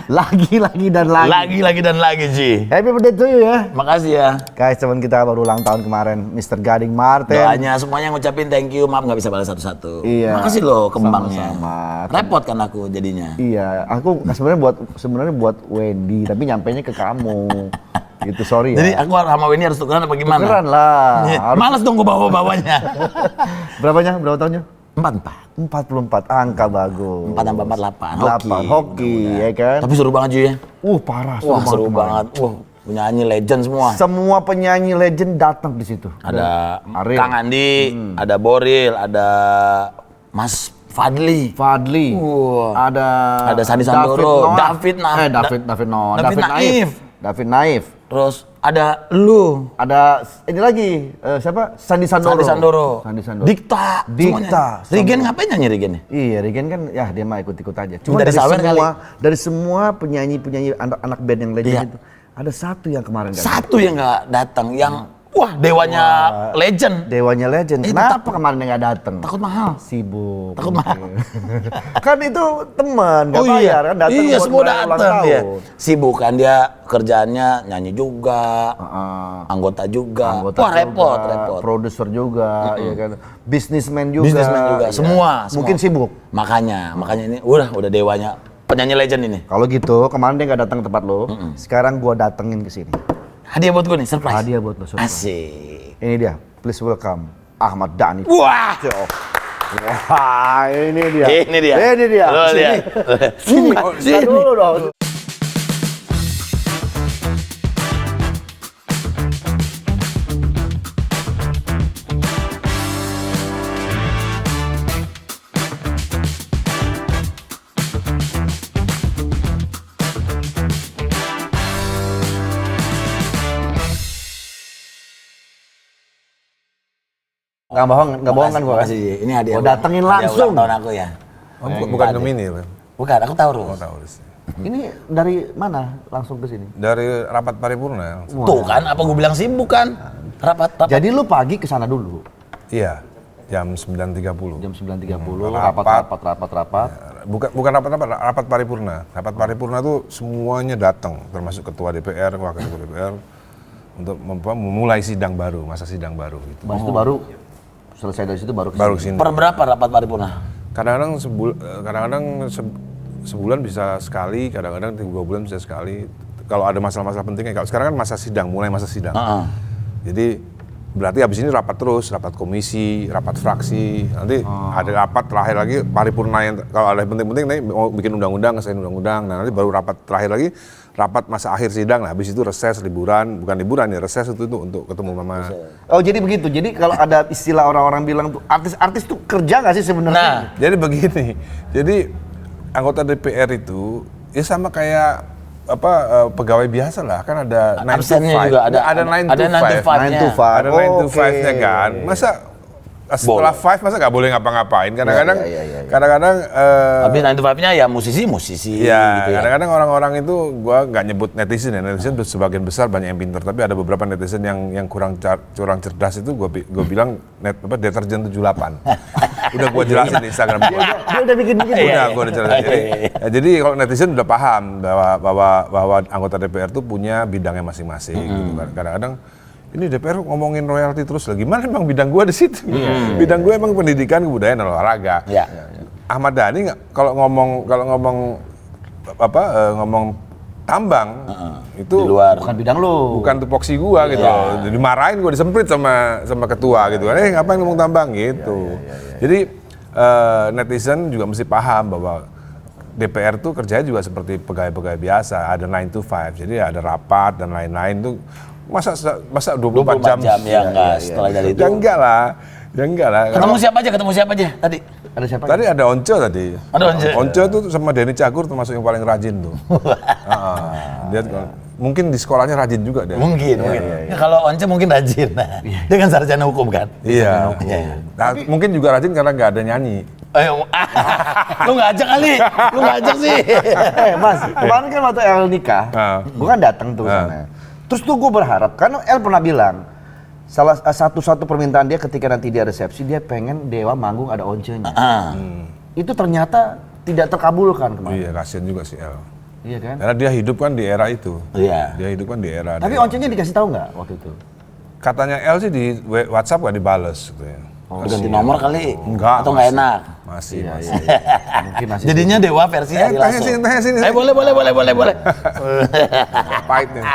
Lagi dan lagi. Lagi dan lagi, Ji. Happy birthday to you ya. Makasih ya. Guys, teman kita baru ulang tahun kemarin, Mr. Gading Martin. Doanya semuanya ngucapin thank you, maaf nggak bisa balas satu-satu. Iya. Makasih loh kembangnya. Sama-sama. Repot kan aku jadinya. Iya, aku sebenarnya buat Wendy, tapi nyampainya ke kamu. Gitu, sorry ya. Jadi aku sama Wendy harus tukeran apa gimana? Tukeran lah. Iya. Males dong gue bawa-bawanya. Berapa tahunnya? 44. 44, angka bagus. 4 tambah 4, 8. 8, hoki ya kan? Tapi seru banget Ji ya. Parah, Wah seru banget. Penyanyi legend semua. Semua penyanyi legend datang di situ. Ada Ariel. Kang Andi, ada Boril, ada Mas Fadli. Ada Sandy Sandoro, David Naif. Terus ada lu, Ada ini lagi siapa? Sandy Sandoro. Dikta. Dikta. Rigen ngapain nyanyi Rigen? Iya, Regen kan ya dia mah ikut-ikut aja. Cuma dari semua penyanyi anak band yang legend itu ada satu yang kemarin Satu yang nggak datang, yang dewanya legend. Dewanya legend. Kenapa kemarin nggak datang? Takut mahal. Sibuk. Takut mahal. Kan itu teman, nggak bayar kan datang iya, buat semua ulang datang dia. tahun. Sibuk kan dia kerjaannya nyanyi juga, anggota juga. Repot. Produser juga, ya kan. Businessman juga. Ya. Semua. Mungkin sibuk. Makanya ini udah dewanya penyanyi legend ini. Kalau gitu, kemarin dia nggak datang ke tempat lo. Sekarang gua datengin ke sini. Hadiah buat gue nih, surprise. Hadiah buat lo, surprise. Asik. Ini dia, please welcome Ahmad Dhani. Wah, ini dia. Lo lihat. Sini dulu dong. Nggak bohong kan gua kasih. Ini hadiah. Gua datengin langsung. Tahun aku ya. Bukan Gemini, Bang. Bukan, aku Taurus. Ini dari mana langsung ke sini? Dari rapat paripurna. Tuh kan, apa gue bilang sibuk kan? Rapat. Jadi lu pagi ke sana dulu. Iya, jam 9.30. Jam 9.30 rapat. Bukan rapat paripurna. Rapat paripurna tuh semuanya datang, termasuk ketua DPR, wakil ketua DPR untuk memulai sidang baru, masa sidang baru gitu. Mas itu baru selesai dari situ baru kesini. Per berapa rapat paripurna? Kadang-kadang sebulan bisa sekali, kadang-kadang 3 bulan bisa sekali. Kalau ada masalah-masalah pentingnya, kalau sekarang kan masa sidang, mulai masa sidang. Jadi berarti habis ini rapat terus, rapat komisi, rapat fraksi. Nanti ada rapat terakhir lagi paripurna yang kalau ada yang penting-penting nih mau bikin undang-undang, ngesain undang-undang. Nah, nanti baru rapat terakhir lagi, rapat masa akhir sidang lah. Habis itu reses, liburan, bukan liburan ya, reses itu untuk ketemu mama. Oh, jadi begitu. Jadi kalau ada istilah orang-orang bilang tuh artis-artis tuh kerja nggak sih sebenarnya? Nah, jadi begini. Jadi anggota DPR itu ya sama kayak pegawai biasa lah, kan ada 9 to 5. Juga ada 9 to 5. 9 to 5. Ada 9 to 5-nya kan. Masa setelah 5 masa nggak boleh ngapa-ngapain? Kadang-kadang habis 9 to 5-nya ya musisi ya, gitu ya. Kadang-kadang orang-orang itu gua nggak nyebut netizen ya. Netizen sebagian besar banyak yang pintar, tapi ada beberapa netizen yang kurang cerdas itu gua bilang deterjen 78. Udah gua jelasin di Instagram gua. Dia udah bikin gitu. Gua udah jelasin. Jadi kalau netizen udah paham bahwa anggota DPR tuh punya bidangnya masing-masing gitu kan. Kadang-kadang ini DPR ngomongin royalti terus lagi. Gimana emang bidang gua di situ? Bidang gua emang pendidikan, kebudayaan, olahraga. Ahmad Dhani kalau ngomong tambang itu di luar. Bukan bidang lu. Bukan tupoksi gua gitu. Dimarahin gua, disemprit sama ketua gitu kan. Ngapain ngomong tambang gitu. Jadi netizen juga mesti paham bahwa DPR tuh kerjanya juga seperti pegawai-pegawai biasa, ada 9 to 5. Jadi ada rapat dan lain-lain tuh masa 24 jam ya enggak setelah dari itu. Ya enggak lah. Ketemu siapa aja tadi? Ada siapa? Tadi ada Once tadi. Ada Once. Once tuh sama Denny Cagur termasuk yang paling rajin tuh. Dia mungkin di sekolahnya rajin juga dia. Mungkin. Ya, kalau Once mungkin rajin. Nah, dia kan sarjana hukum kan? Iya. Nah, mungkin juga rajin karena nggak ada nyanyi. Lu ngajak kali, lu ngajak sih. Mas, kemarin kan waktu El nikah, gua kan datang tuh sana. Terus tuh gue berharap, karena El pernah bilang, salah satu permintaan dia ketika nanti dia resepsi, dia pengen Dewa manggung ada Once-nya. Itu ternyata tidak terkabulkan kemarin. Iya, kasian juga sih El. Iya kan? Karena dia hidup kan di era itu. Iya. Dia hidup kan di era. Tapi Once-nya dikasih tahu nggak waktu itu? Katanya L sih di WhatsApp nggak dibales gitu ya. Ganti nomor kali? Enggak. Atau nggak masih. enak? Masih. Mungkin masih. Jadinya Dewa versi Ari Lasso. Tanya sini. Boleh. Pahit nih.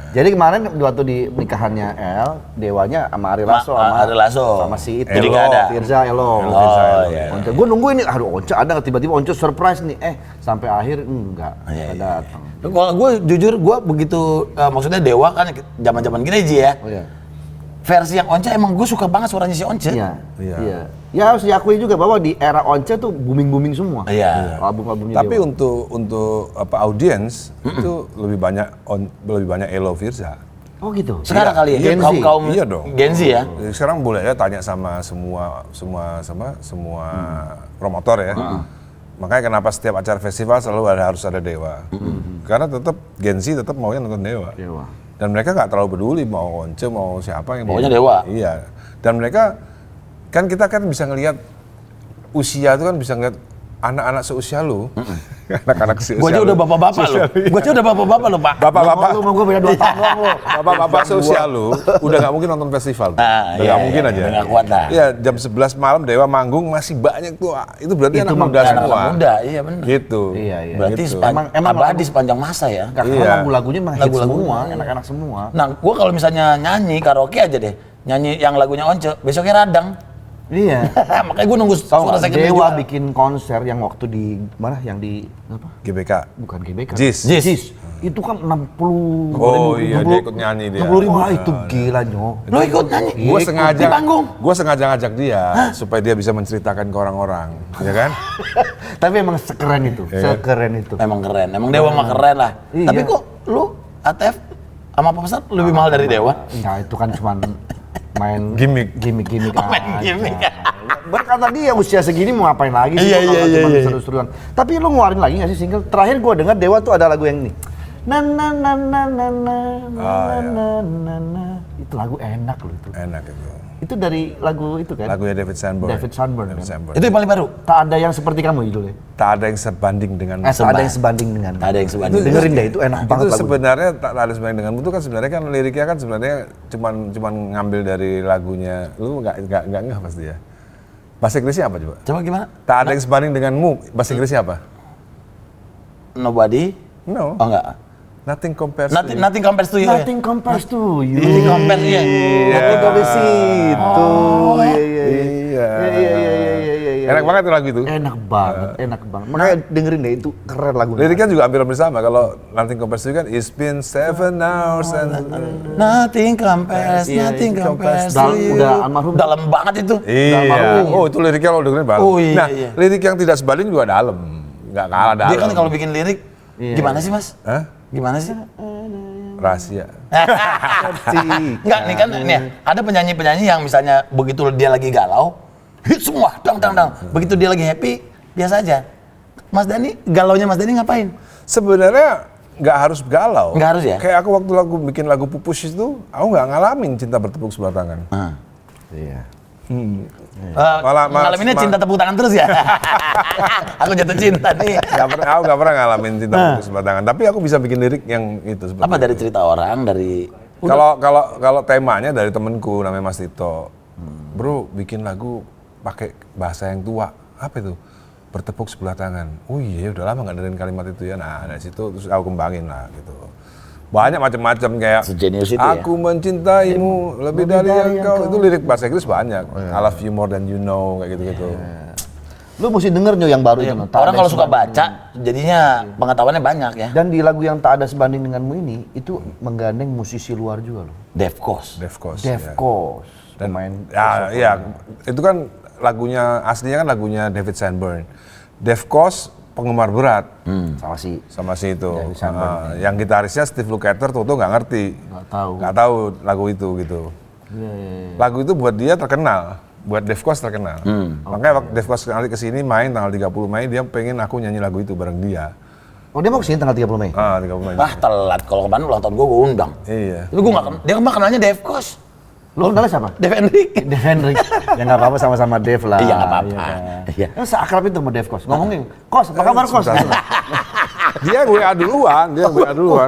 Jadi kemarin waktu di nikahannya El, Dewanya sama Ari Lasso Ari Lasso. sama si itu. Jadi nggak ada. Firza Elo. Iya. Once. Gue nungguin nih, aduh Once ada tiba-tiba Once surprise nih. Sampai akhir enggak Iya. datang. Kalau gue jujur, gue begitu, maksudnya Dewa kan zaman-zaman gini Ji ya. Oh iya. Versi yang Once emang gue suka banget suaranya si Once. Iya. Iya. Ya harus diakui juga bahwa di era Once tuh booming semua. Iya. Album-albumnya Tapi Dewa. untuk apa audiens itu lebih banyak Elo Firza. Oh gitu. Sekarang kali ya, Gen Z. kaum Iya dong. Gen Z ya. Jadi sekarang boleh ya tanya sama semua promotor ya. Makanya kenapa setiap acara festival selalu harus ada Dewa. Karena tetap Gen Z tetap maunya nonton Dewa. Dan mereka nggak terlalu peduli mau Once mau siapa yang Pokoknya Dewa. Iya. Dan mereka kan kita kan bisa ngelihat usia itu kan bisa ngelihat anak-anak seusia lu. Anak-anak seusia. Gue aja udah bapak-bapak loh. Gue aja udah bapak-bapak loh, Pak. Bapak-bapak. Lu mau gue beda 2 tahun doang lu. Bapak-bapak seusia lu udah nggak mungkin nonton festival. Udah nggak mungkin aja. Nggak kuat dah. Iya, jam 11 malam Dewa manggung masih banyak tuh. Itu berarti anak muda semua. Anak muda, iya benar. Gitu. Iya. Berarti Gitu. emang abadi sepanjang masa ya. Karena Iya. lagu-lagunya emang hits Lagu-lagunya. semua, enak-enak semua. Nah, gue kalau misalnya nyanyi karaoke aja deh, nyanyi yang lagunya Once, besoknya radang. Iya. Makanya gue nunggu Tahu suara nggak, second Dewa juga. bikin konser yang waktu di mana? Yang di apa? GBK. Bukan GBK. Jis. Itu kan 60 Oh iya, dia ikut nyanyi dia. 60 ribu, itu gila nyo. Lo ikut nyanyi? Gue Di panggung? sengaja ngajak dia supaya dia bisa menceritakan ke orang-orang, ya kan? Tapi emang sekeren itu, sekeren itu. Emang keren, emang Dewa mah keren lah. Iya. Tapi kok lu ATF sama Pak Besar lebih mahal dari Dewa? Nah itu kan cuman main Gimmick. gimmick Main gimmick. Berkata dia usia segini mau ngapain lagi sih? Iya, kalau iya, cuma iya. seru-seruan. Tapi lu ngeluarin lagi nggak sih single? Terakhir gua dengar Dewa tuh ada lagu yang ini. Na na na na na na na na na na. Itu lagu enak loh itu. Enak itu. Itu dari lagu itu kan? Lagunya David Sanborn. David Sanborn, kan? Sanborn. Itu yang paling baru? Tak ada yang seperti kamu judulnya. Tak ada yang sebanding dengan. Tak ada yang sebanding dengan. Tak ada yang sebanding. Dengerin deh itu enak banget Itu lagu. sebenarnya tak ada sebanding denganmu itu kan sebenarnya kan liriknya kan sebenarnya cuman ngambil dari lagunya. Lu nggak ngeh pasti ya. Bahasa Inggrisnya apa coba? Coba gimana? Tak ada yang sebanding denganmu. Bahasa Inggrisnya apa? Nobody? No. Oh enggak. Nothing compares to you. Nothing compares to you ya? Nothing compares to you. Nothing compares, iya. Nothing compares itu. Iya. Enak banget tuh lagu itu. Enak banget. Makanya dengerin deh itu keren lagunya. Liriknya juga hampir sama. Kalau Nothing compares to you kan It's been 7 hours and Nothing compares, Iya, nothing itu compares dalam- to you. udah almarhum. Dalam banget itu. Iya. Oh, itu liriknya kalau dengerin baru. Oh, iya, Nah, iya. lirik yang tidak sebanding juga dalam. Nggak kalah dalam. Dia kan kalau bikin lirik, gimana sih Mas? Hah? Gimana sih? Rahasia. Enggak, nih kan nih, ada penyanyi-penyanyi yang misalnya begitu dia lagi galau, hit semua, dang. Begitu dia lagi happy, biasa aja. Mas Dhani, galaunya Mas Dhani ngapain? Sebenarnya nggak harus galau. Nggak harus ya? Kayak aku waktu bikin lagu Pupus itu, aku nggak ngalamin cinta bertepuk sebelah tangan. Iya. Ngalaminnya cinta tepuk tangan terus ya? Aku jatuh cinta nih. Aku nggak pernah ngalamin cinta bertepuk sebelah tangan. Tapi aku bisa bikin lirik yang itu. Apa dari cerita orang, dari... Kalau temanya dari temenku namanya Mas Tito. Bro, bikin lagu pakai bahasa yang tua. Apa itu? Bertepuk sebelah tangan. Oh iya, udah lama nggak dengerin kalimat itu ya. Nah, dari situ terus aku kembangin lah gitu. Banyak macam-macam kayak Sejenius itu ya? aku mencintaimu lebih dari yang kau. Itu lirik bahasa Inggris banyak. I love you more than you know kayak gitu-gitu. Lu mesti denger nyo yang baru itu. No. Tak Orang ada kalau suka sebanding. baca, jadinya pengetahuannya banyak ya. Dan di lagu yang tak ada sebanding denganmu ini, itu menggandeng musisi luar juga loh. Devkos. Defcos. Defcos. Dan Pemain. ya, itu kan lagunya aslinya kan lagunya David Sanborn. Defcos penggemar berat sama si itu. David Sanborn. Yang gitarisnya Steve Lukather Toto nggak ngerti. Nggak tahu lagu itu gitu. Lagu itu buat dia terkenal, buat Defcos terkenal. Makanya waktu Defcos kali kesini main tanggal 30 Mei dia pengen aku nyanyi lagu itu bareng dia. Oh dia mau kesini tanggal 30 Mei? 30 Mei. Wah telat, kalau kemarin ulang tahun gue undang. Iya. Tapi gue nggak dia mah kenalnya Devkos. Lo kenalnya siapa? Dev Enrique. Dev Henry. Ya nggak apa-apa sama-sama Dev lah. Iya nggak apa-apa. Kan? Iya. Kan seakrab itu sama Dev Kos. Ngomongin, Kos apa kabar Kos? Sebentar. Gitu. Dia WA duluan,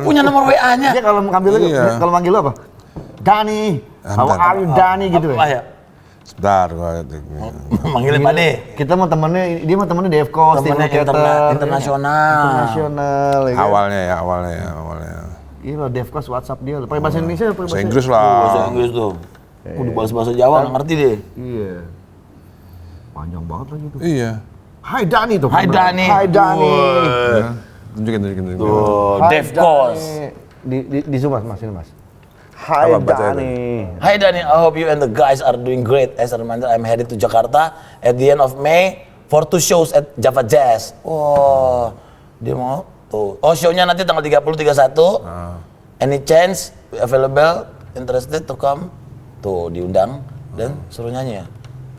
Punya nomor WA-nya. Dia kalau manggil lu, Iya. kalau manggil lu apa? Dani, how Bentar. are you Dani gitu Apa ya. ya? Sebentar, gua Manggilin Pak De. Kita mau temennya, dia mau temennya Devco, Temennya internasional. Internasional ya kan? awalnya ya. Gila, Devco WhatsApp dia, pakai bahasa Indonesia, pakai Bahasa Inggris Bahasa lah. Inggris tuh. Udah bahasa Jawa nggak ngerti deh. Iya. Panjang banget lagi tuh. Iya. Hai Dani tuh. Hai Dani. Hai Dani. Ya. Tunjukin. Tuh, Hai Devcos. Dani. Di zoom mas, ini mas. Hai Apa baca Dani. Hi Dani, I hope you and the guys are doing great. As a reminder, I'm headed to Jakarta at the end of May for 2 shows at Java Jazz. Wah, dia mau tuh. Oh, show-nya nanti tanggal 30, 31. Any chance available, interested to come? Tuh, diundang dan suruh nyanyi ya.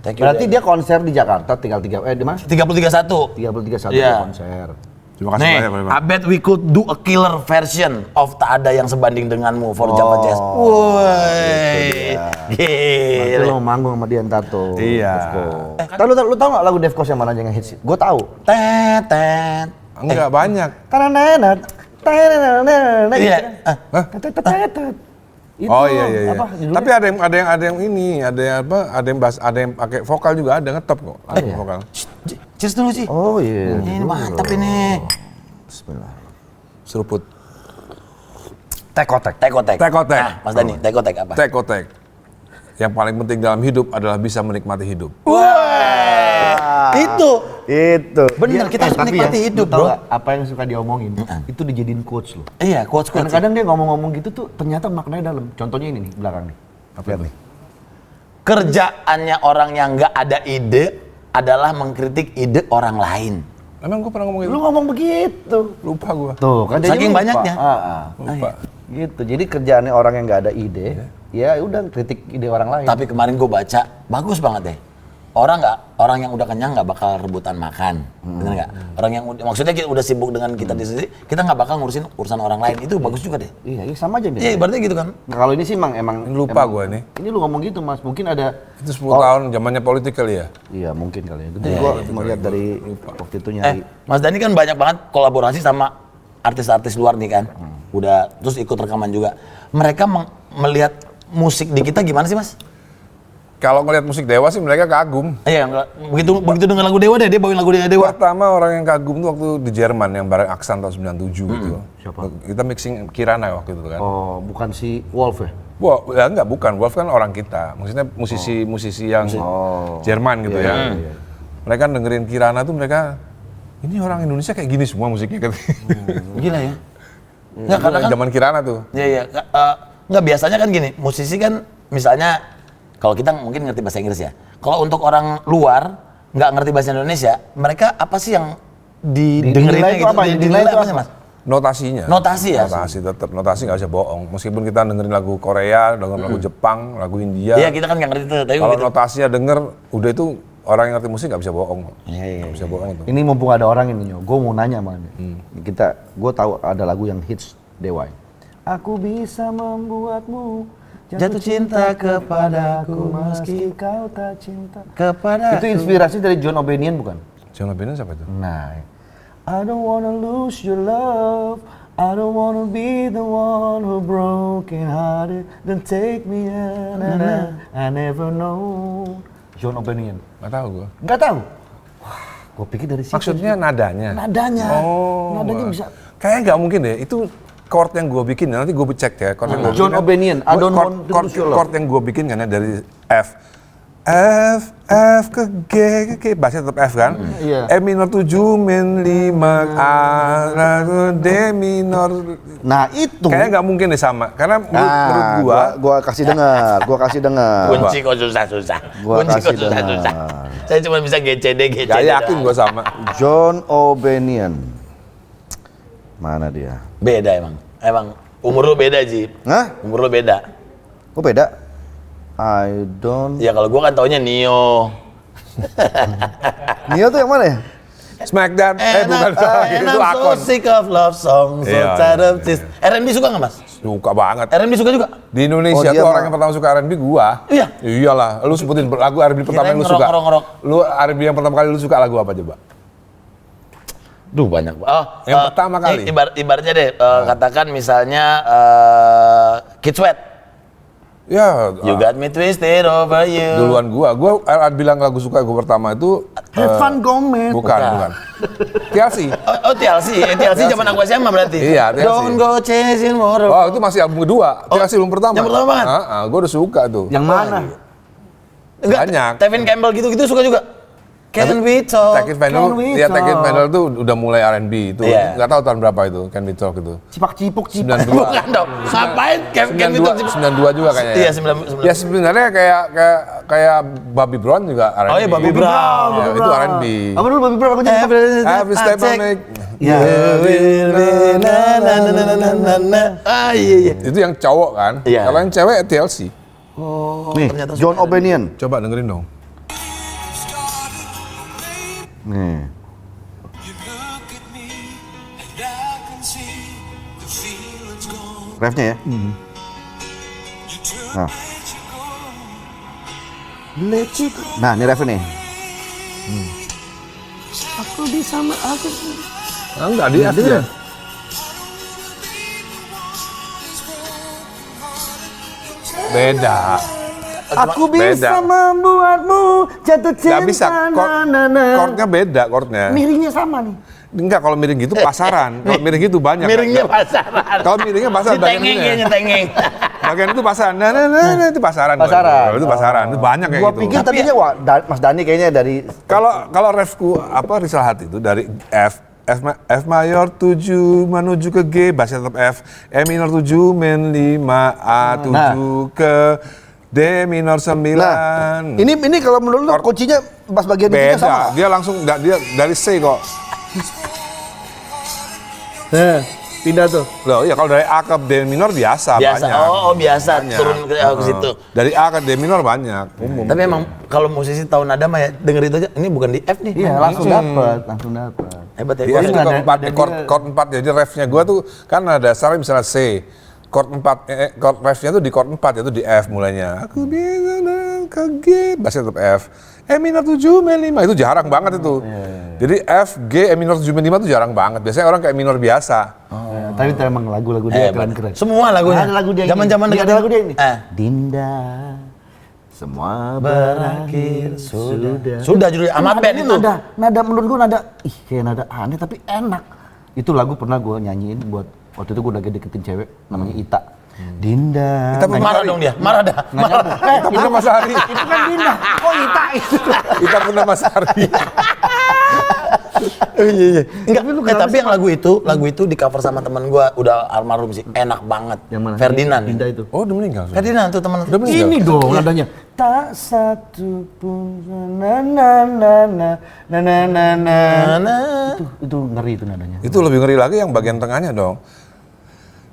Thank you. Berarti Dan. dia konser di Jakarta tinggal di mana? 30, 31. 30 31 Iya. konser. Terima kasih Nih, banyak, Pak. I bet we could do a killer version of Tak Ada Yang Sebanding Denganmu for Java Jazz. Woi, Berarti gila. lo manggung sama dia ntar tuh. Iya. Lu tahu nggak lagu Devcos yang mana yang hits? Gue tahu. Tetet. Enggak banyak. Tanananat, tanananat, Iya. tetetetet. Itu, Oh iya. apa judulnya? Tapi ada yang ini, ada yang pakai vokal juga ada ngetop kok. Ada iya? vokal. Cheers dulu sih. Oh iya. Ini mantap ini. Bismillah. Seruput. Tekotek. Tekotek. Tekotek. Nah, Mas Dani, tekotek apa? Tekotek. Yang paling penting dalam hidup adalah bisa menikmati hidup. Wah. Itu. Dia- Bener, kita harus tapi menikmati ya, hidup, lu tahu bro. nggak, apa yang suka diomongin, itu dijadiin quotes loh. Iya, quotes. Kadang-kadang dia ngomong-ngomong gitu tuh ternyata maknanya dalam. Contohnya ini nih, belakang nih. Lihat nih. Kerjaannya orang yang nggak ada ide adalah mengkritik ide orang lain. Emang gue pernah ngomong gitu? Lu ngomong begitu. Lupa gue. Tuh, kan dia Saking lupa. banyaknya. Lupa. Gitu. Jadi kerjaannya orang yang nggak ada ide, ya udah kritik ide orang lain. Tapi kemarin gue baca, bagus banget deh. Orang yang udah kenyang nggak bakal rebutan makan, bener nggak? Orang yang maksudnya kita udah sibuk dengan kita sendiri, kita nggak bakal ngurusin urusan orang lain. Itu bagus juga deh. Iya, sama aja Iya, berarti gitu kan? Nah, kalau ini sih emang Lupa emang- gua nih. Ini lu ngomong gitu mas, mungkin ada. Itu 10 tahun zamannya politik kali ya? Iya mungkin kali ya. Jadi gua melihat dari waktu itu nyari. Mas Dani kan banyak banget kolaborasi sama artis-artis luar nih kan. Udah terus ikut rekaman juga. Mereka melihat musik di kita gimana sih mas? Kalau ngeliat musik Dewa sih mereka kagum. Iya, begitu dengar lagu Dewa deh, dia bawain lagu Dewa. Pertama orang yang kagum tuh waktu di Jerman yang bareng Aksan tahun 97 gitu. Siapa? Kita mixing Kirana waktu itu kan. Oh, bukan si Wolf ya? Wah, ya enggak, bukan. Wolf kan orang kita. Maksudnya musisi yang Jerman gitu ya. Mereka dengerin Kirana tuh mereka, ini orang Indonesia kayak gini semua musiknya kan. Gila ya. Nggak, karena kan, Zaman Kirana tuh. iya. Nggak, biasanya kan gini, musisi kan misalnya, kalau kita mungkin ngerti bahasa Inggris ya. Kalau untuk orang luar, nggak ngerti bahasa Indonesia, mereka apa sih yang Dinilai didengerinnya itu gitu? apa? Dinilai Dinilai itu apa sih apa? mas? Notasinya. Notasi ya? Notasi tetap, notasi nggak bisa bohong. Meskipun kita dengerin lagu Korea, dengerin lagu Jepang, lagu India. Iya, kita kan nggak ngerti tuh, tapi Kalau gitu. notasinya denger, udah itu orang yang ngerti musik nggak bisa bohong. Iya. Nggak bisa bohong itu. Ini mumpung ada orang ini, gue mau nanya sama dia. Gue tahu ada lagu yang hits Dewa. Aku bisa membuatmu jatuh cinta kepadaku meski kau tak cinta. Kepada Itu inspirasi dari John O'Banion bukan? Jangan bedain siapa itu? Nah, I don't wanna lose your love. I don't wanna be the one who broken hearted. Then take me I never know. John O'Banion. Nggak tahu gua. Nggak tahu. Wah, gue pikir dari situ. Maksudnya nadanya? Nadanya. Oh. Nadanya bisa. Kayaknya nggak mungkin deh. Itu chord yang gua bikin, nanti gua cek ya. Chord yang gua John bikin kan- O'Banion, I don't want to lose your love. Chord yang gua bikin kan ya dari F ke G ke G, bassnya tetap F kan? Iya. E minor 7 min 5 A D minor. Nah itu. Kayaknya nggak mungkin deh sama, karena menurut gua kasih dengar, kunci kok susah-susah. Gua Kunci kok kasih susah-susah. dengar. Saya cuma bisa GCD. nggak yakin gua sama. John O'Banion. Mana dia? Beda emang umur lu beda Ji. Hah? Umur lu beda. Kok beda? I don't. Ya kalau gua kan taunya Nio. Nio tuh yang mana ya? Smackdown, bukan And itu I'm so Akon. sick of love songs, so Iya, tired of iya, this. R&B suka nggak mas? Suka banget. R&B suka juga? Di Indonesia Oh, dia tuh orang mah- yang pertama suka R&B gua. Iya? Iyalah, lu sebutin lagu R&B pertama yang lu suka. ngerok. Lu R&B yang pertama kali lu suka lagu apa coba? Duh banyak. Yang pertama kali. Ibaratnya deh, katakan misalnya Kid Sweat. Ya, You got me twisted over you. duluan gua bilang lagu suka gua pertama itu Evan Gomez. bukan. TLC. Oh TLC zaman aku SMA berarti. Iya, TLC. Don't go chasing more. Oh, itu masih album kedua. TLC album pertama. yang pertama banget? Gua udah suka tuh. Yang mana? Enggak, banyak. Tevin Campbell gitu-gitu suka juga. Can we talk? Take It Final, Can we ya Take It talk? Final tuh udah mulai R&B itu. Iya. Nggak tahu tahun berapa itu, Can We Talk itu. Cipak-cipuk. 92. Bukan dong. Ngapain? Can we talk? 92 juga kayaknya. Iya, ya. Ya sebenarnya kayak Bobby Brown juga R&B. Oh iya, Bobby Brown. Ya, itu R&B. Apa dulu Bobby Brown? Every step I make. Ya. Iya. Itu yang cowok kan. Iya. Kalau yang cewek TLC. Oh, Nih, ternyata John suka. O'Banion. Coba dengerin dong. Nih. Refnya ya. Nah, ini refnya nih. Aku bisa Enggak, di F ya. Beda. Aku bisa Beda. membuatmu jatuh cinta. Nggak bisa, chordnya beda chordnya. Miringnya sama nih. Enggak, kalau miring gitu pasaran. Kalau miring gitu banyak. Miringnya pasaran. Kalau miringnya pasaran bagian Tengeng ini. ya, tengeng. Bagian itu pasaran. Nah, itu pasaran. Pasaran. Itu pasaran. Itu banyak kayak Gua gitu. pikir tadinya wah Mas Dani kayaknya dari Kalau refku Rizal Hati itu dari F mayor 7 menuju ke G, bass tetap F, E minor 7 min 5, A 7 ke D minor 9. Nah, ini kalau menurut lu kuncinya pas bagian ini sama. Beda, dia langsung dia dari C kok. Pindah tuh. Loh, ya kalau dari A ke D minor biasa. Biasa. Banyak. Oh, biasa Banyak. turun ke situ. Dari A ke D minor banyak. Umum. Tapi emang kalau musisi tahu nada mah ya denger itu aja. Ini bukan di F nih. Iya, langsung dapat. Hebat ya. Di Gua F itu suka. chord 4, chord 4, jadi refnya gua tuh kan ada dasarnya misalnya C. Chord 4, chord refnya tuh di chord 4, yaitu di F mulainya. Aku bisa ke G, bassnya tetap F. E minor 7, min 5, itu jarang banget itu. Jadi F, G, E minor 7, min 5 itu jarang banget. Biasanya orang kayak minor biasa. Tapi itu emang lagu-lagu dia keren-keren. Semua lagunya. Ada lagu dia ini. Zaman-zaman Ada dekat- lagu dia ini. Dinda. Semua Berakhir berakhir sudah. Sudah judul Ahmad Ben itu. Nada menurut gua kayak nada aneh tapi enak. Itu lagu pernah gua nyanyiin buat waktu itu gua lagi deketin cewek namanya Ita. Dinda. Kita Marah dong dia. Marah dah. Marah. Kita pernah Mas Hari. Itu kan Dinda. Oh Ita itu. Kita pernah Mas Hari. Iya. Enggak, kenapa tapi yang lagu itu di cover sama teman gua udah almarhum sih. Enak banget. Yang mana? Ferdinand. Dinda itu. Oh, udah meninggal. Ferdinand tuh teman. Ini dong nadanya. Tak satu pun na na na na na na na na. Itu ngeri itu nadanya. Itu lebih ngeri lagi yang bagian tengahnya dong.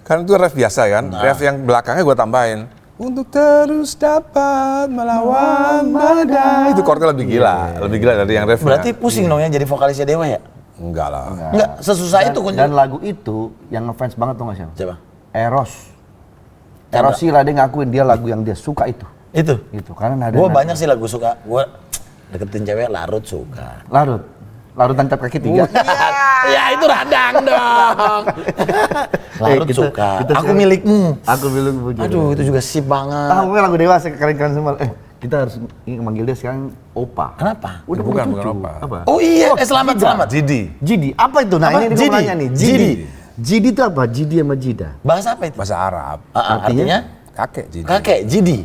Kan itu ref biasa kan, ref yang belakangnya gue tambahin. Untuk terus dapat melawan badai. Itu chordnya lebih gila, lebih gila dari yang refnya. Berarti pusing dong ya jadi vokalisnya Dewa ya? Enggak lah. Enggak, sesusah itu kunci. Dan lagu itu yang ngefans banget tuh nggak siapa? Siapa? Eros. Eros sih lah dia ngakuin dia lagu yang dia suka itu. Itu. Itu karena ada. Gua banyak sih lagu suka. Gua deketin cewek larut suka. Larut tancap kaki 3. Ya itu radang dong. Larut suka. Aku milikmu. Aku bilang begitu. Aduh, itu juga sip banget. Pokoknya lagu dewasa keren-keren semua. Kita harus manggil dia sekarang Opa. Kenapa? Udah Bukan, punya bukan cucu. Opa. Apa? Oh iya, selamat. Jidi. Apa itu? Nah, Apa? ini Jidi. gua nanya nih. Jidi. Jidi itu apa? Jidi sama Jida. Bahasa apa itu? Bahasa Arab. Artinya Kakek jadi. kakek, Jidi.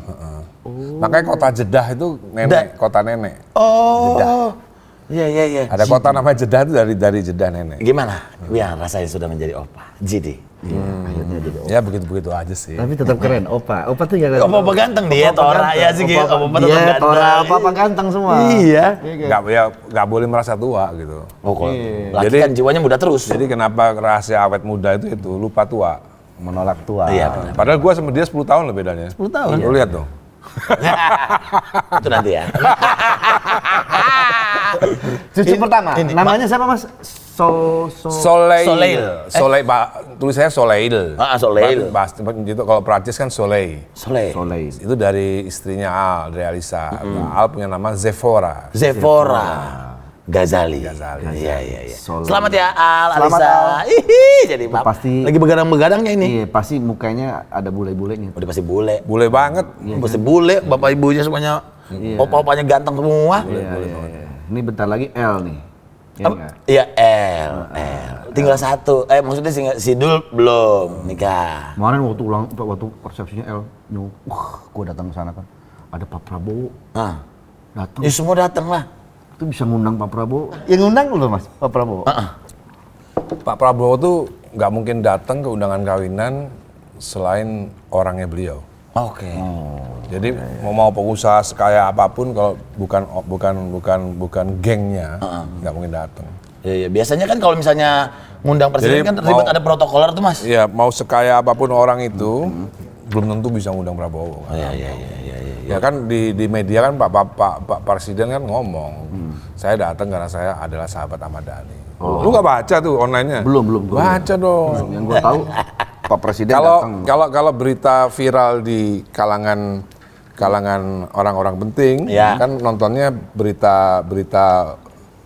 Makanya kota Jeddah itu nenek, kota nenek. Oh. Iya. Ada kota namanya Jeddah itu dari Jeddah nenek. Gimana? Ya rasanya sudah menjadi opa. Jidi. Akhirnya jadi Opa. Ya begitu-begitu aja sih. Tapi tetap keren, Opa. Opa tuh ya. Opa ganteng dia, Tora ya sih gitu. Opa tetap Dia, ganteng. Tora, Opa ganteng semua. Iya. Nggak boleh merasa tua gitu. Oh, kalau laki Jadi- kan jiwanya muda terus. Jadi kenapa rahasia awet muda itu lupa tua. Menolak tua. Iya, benar. Padahal gua sama dia 10 tahun loh bedanya. 10 tahun. Lu lihat dong. Itu nanti ya. Cucu pertama, ini, namanya siapa Mas? Soleil. Soleil. Soleil, tulisannya Soleil. Soleil. Itu kalau Prancis kan Soleil. Soleil. Itu dari istrinya Al, dari Alisa. Al punya nama Zephora. Zephora. Ghazali. Iya. Solo. Selamat ya Al, Selamat, Alisa. Al. Jadi Itu maaf. pasti- Lagi begadang-begadangnya ini. Iya, pasti mukanya ada bule-bulenya. Udah pasti bule. Boleh banget. Pasti bule, bapak ibunya semuanya, opa-opanya ganteng semua. Iya. Ini bentar lagi L nih. Iya nggak? Iya, L. Tinggal satu. Maksudnya si Dul belum nikah. Kemarin waktu persepsinya L, gue datang ke sana kan, ada Pak Prabowo datang. Ya semua datang lah. Itu bisa ngundang Pak Prabowo. Yang ngundang loh Mas, Pak Prabowo. Pak Prabowo tuh nggak mungkin datang ke undangan kawinan selain orangnya beliau. Oke. Jadi mau pengusaha sekaya apapun kalau bukan gengnya nggak mungkin datang. Iya, biasanya kan kalau misalnya ngundang presiden Jadi kan ribet ada protokoler tuh Mas. Iya, mau sekaya apapun orang itu belum tentu bisa ngundang Prabowo. Kan? Iya. Ya kan di media kan Pak Presiden kan ngomong, saya datang karena saya adalah sahabat Ahmad Dhani. Lu nggak baca tuh online-nya? Belum. Baca dong. Yang gue tahu Pak Presiden Kalau datang. kalau berita viral di kalangan orang-orang penting, Ya. kan nontonnya berita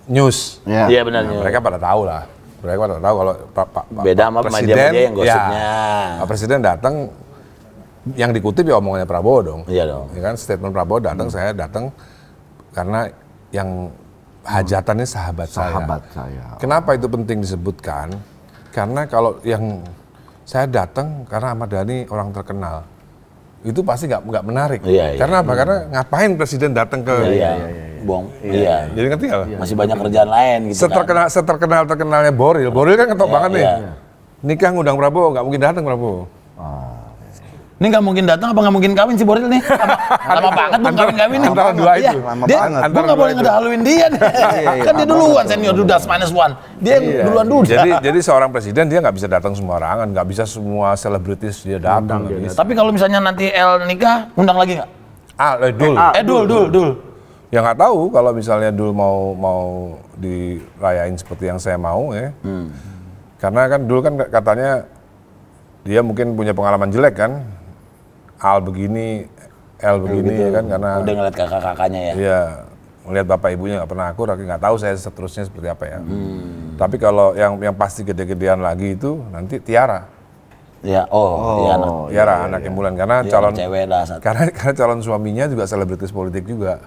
news. Ya. Iya benar. Nah, mereka pada tahu lah. Mereka pada tahu kalau Pak Beda sama media-media yang gosipnya. ya, Pak Presiden datang, yang dikutip ya omongannya Prabowo dong. Iya dong. Ya kan statement Prabowo datang, saya datang karena yang hajatannya sahabat saya. Kenapa itu penting disebutkan? Karena kalau yang saya datang karena Ahmad Dhani orang terkenal, itu pasti nggak menarik. Iya. Karena apa? Karena ngapain presiden datang ke? Buang. Iya. Jadi ngerti nggak? Masih banyak kerjaan lain gitu kan. Seterkenalnya Boril. Boril kan ngetok banget nih. Iya. Nikah ngundang Prabowo, nggak mungkin datang Prabowo. Ini nggak mungkin datang apa nggak mungkin kawin si Boril nih? Lama banget belum kawin-kawin nih. Antara dua itu. Dia, banget. gue nggak boleh ngedaluin dia nih. Kan dia duluan senior Dudas -1. Dia yang duluan Duda. Jadi seorang presiden dia nggak bisa datang sembarangan, nggak bisa semua selebritis dia datang. nggak bisa. Tapi kalau misalnya nanti El nikah, undang lagi nggak? Dul. Ya nggak tahu kalau misalnya Dul mau dirayain seperti yang saya mau ya. Karena kan Dul kan katanya dia mungkin punya pengalaman jelek kan. Al begini, El begini ya kan karena Udah ngeliat kakak-kakaknya ya. iya melihat bapak ibunya nggak pernah akur, nggak tahu saya seterusnya seperti apa ya. Tapi kalau yang pasti gede-gedean lagi itu nanti Tiara. Ya, iya Tiara anaknya Mulan karena calon cewek lah satu. karena calon suaminya juga selebritis politik juga.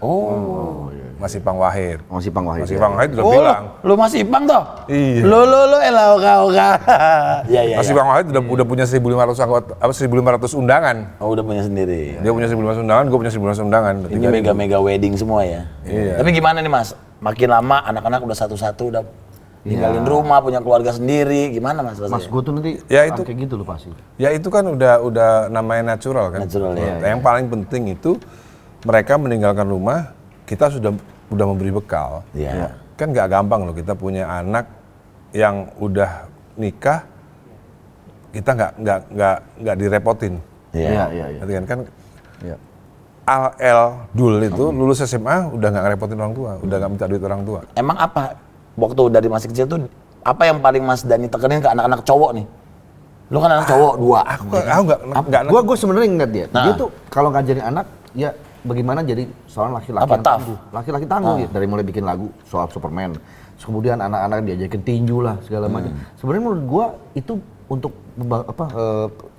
Mas Ipang Wahid. Masih Pang Wahid. Mas Ipang Wahid udah bilang. Lu masih Ipang toh? Iya. Lu elah oka. Iya. Mas Ipang Wahid udah punya 1.500 anggota, 1.500 undangan. Oh, udah punya sendiri. Dia punya 1.500 undangan, gue punya 1.500 undangan. Ini mega wedding semua ya. Iya. Tapi gimana nih Mas? Makin lama anak-anak udah satu-satu udah tinggalin rumah, punya keluarga sendiri. Gimana Mas? Mas gue tuh nanti Ya, itu- kayak gitu loh pasti. Ya itu kan udah namanya natural kan. Natural, ya. Yang paling penting itu mereka meninggalkan rumah, kita sudah memberi bekal. Iya. Kan nggak gampang loh kita punya anak yang udah nikah, kita nggak direpotin. Iya. Ngerti kan? Iya. Dul itu lulus SMA udah nggak ngerepotin orang tua, udah nggak minta duit orang tua. Emang apa waktu dari masih kecil tuh apa yang paling Mas Dhani tekenin ke anak-anak cowok nih? Lu kan anak cowok 2. Aku nggak Gue sebenarnya ingat dia. Dia tuh kalau ngajarin anak, ya bagaimana jadi seorang laki-laki Apa, yang tough? tangguh. Laki-laki tangguh ya. Dari mulai bikin lagu soal Superman. Terus kemudian anak-anak diajakin tinju lah segala macam. Sebenarnya menurut gue itu untuk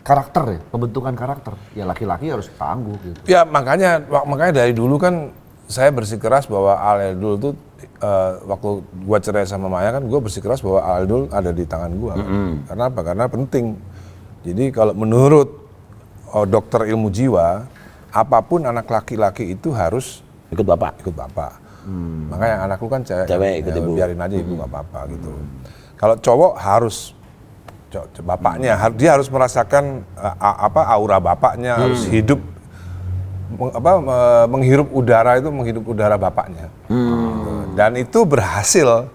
karakter ya, pembentukan karakter. Ya laki-laki harus tangguh gitu. Ya makanya dari dulu kan saya bersikeras bahwa Al-Dul tuh waktu gua cerai sama Maya kan gua bersikeras bahwa Al-Dul ada di tangan gua. Karena apa? Karena penting. Jadi kalau menurut dokter ilmu jiwa, apapun anak laki-laki itu harus Ikut bapak. ikut bapak. Makanya anak lu kan Cewek, ikut ibu. biarin aja ibu nggak apa-apa gitu. Kalau cowok harus bapaknya, dia harus merasakan aura bapaknya, harus hidup menghirup udara bapaknya. Gitu. Dan itu berhasil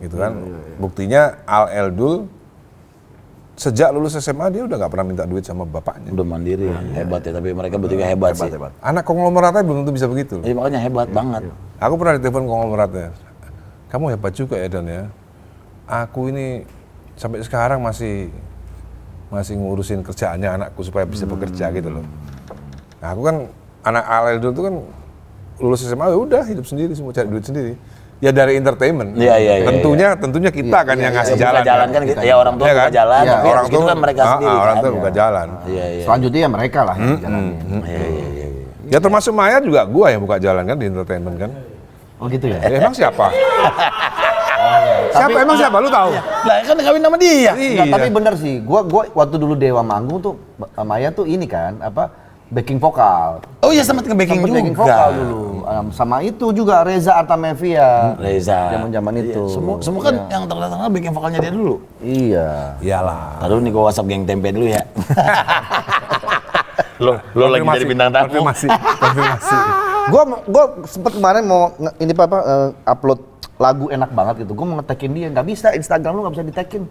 gitu kan. Buktinya Al-Dul sejak lulus SMA dia udah nggak pernah minta duit sama bapaknya. Udah mandiri, hebat ya. Tapi mereka bertiga hebat sih. Anak konglomeratnya belum tentu bisa begitu. Iya, makanya hebat banget. Aku pernah ditelepon konglomeratnya. Kamu hebat juga ya Dan ya. Aku ini sampai sekarang masih ngurusin kerjaannya anakku supaya bisa bekerja gitu loh. Nah, aku kan anak Al-Dul itu kan lulus SMA ya udah hidup sendiri, semua cari duit sendiri. Ya dari entertainment. Iya. Tentunya kita kan yang ngasih jalan. Jalan kan gitu. Ya orang tua Iya buka kan? jalan, Iya, tapi orang itu tua kan mereka sendiri. orang kan. tua buka jalan. Iya. Selanjutnya ya mereka lah yang jalanin. Iya. Ya termasuk Maya juga gua yang buka jalan kan di entertainment kan. Oh gitu ya? Emang siapa? Emang siapa? Lu tahu? Lah kan kawin sama dia. Enggak, tapi bener sih. Gua waktu dulu Dewa manggung tuh Maya tuh ini kan backing vokal. Oh iya sempat nge-backing Sempet juga. backing vokal dulu. Sama itu juga Reza Artamevia. Reza. Zaman-zaman itu. Semua kan yang terkenal backing vokalnya dia dulu. Iya. Iyalah. Taruh nih gua WhatsApp geng tempe dulu ya. lo lagi jadi bintang tamu. Konfirmasi. Gua sempet kemarin mau upload lagu enak banget gitu. Gua mau nge-tag-in dia, nggak bisa. Instagram lu nggak bisa di-tag-in.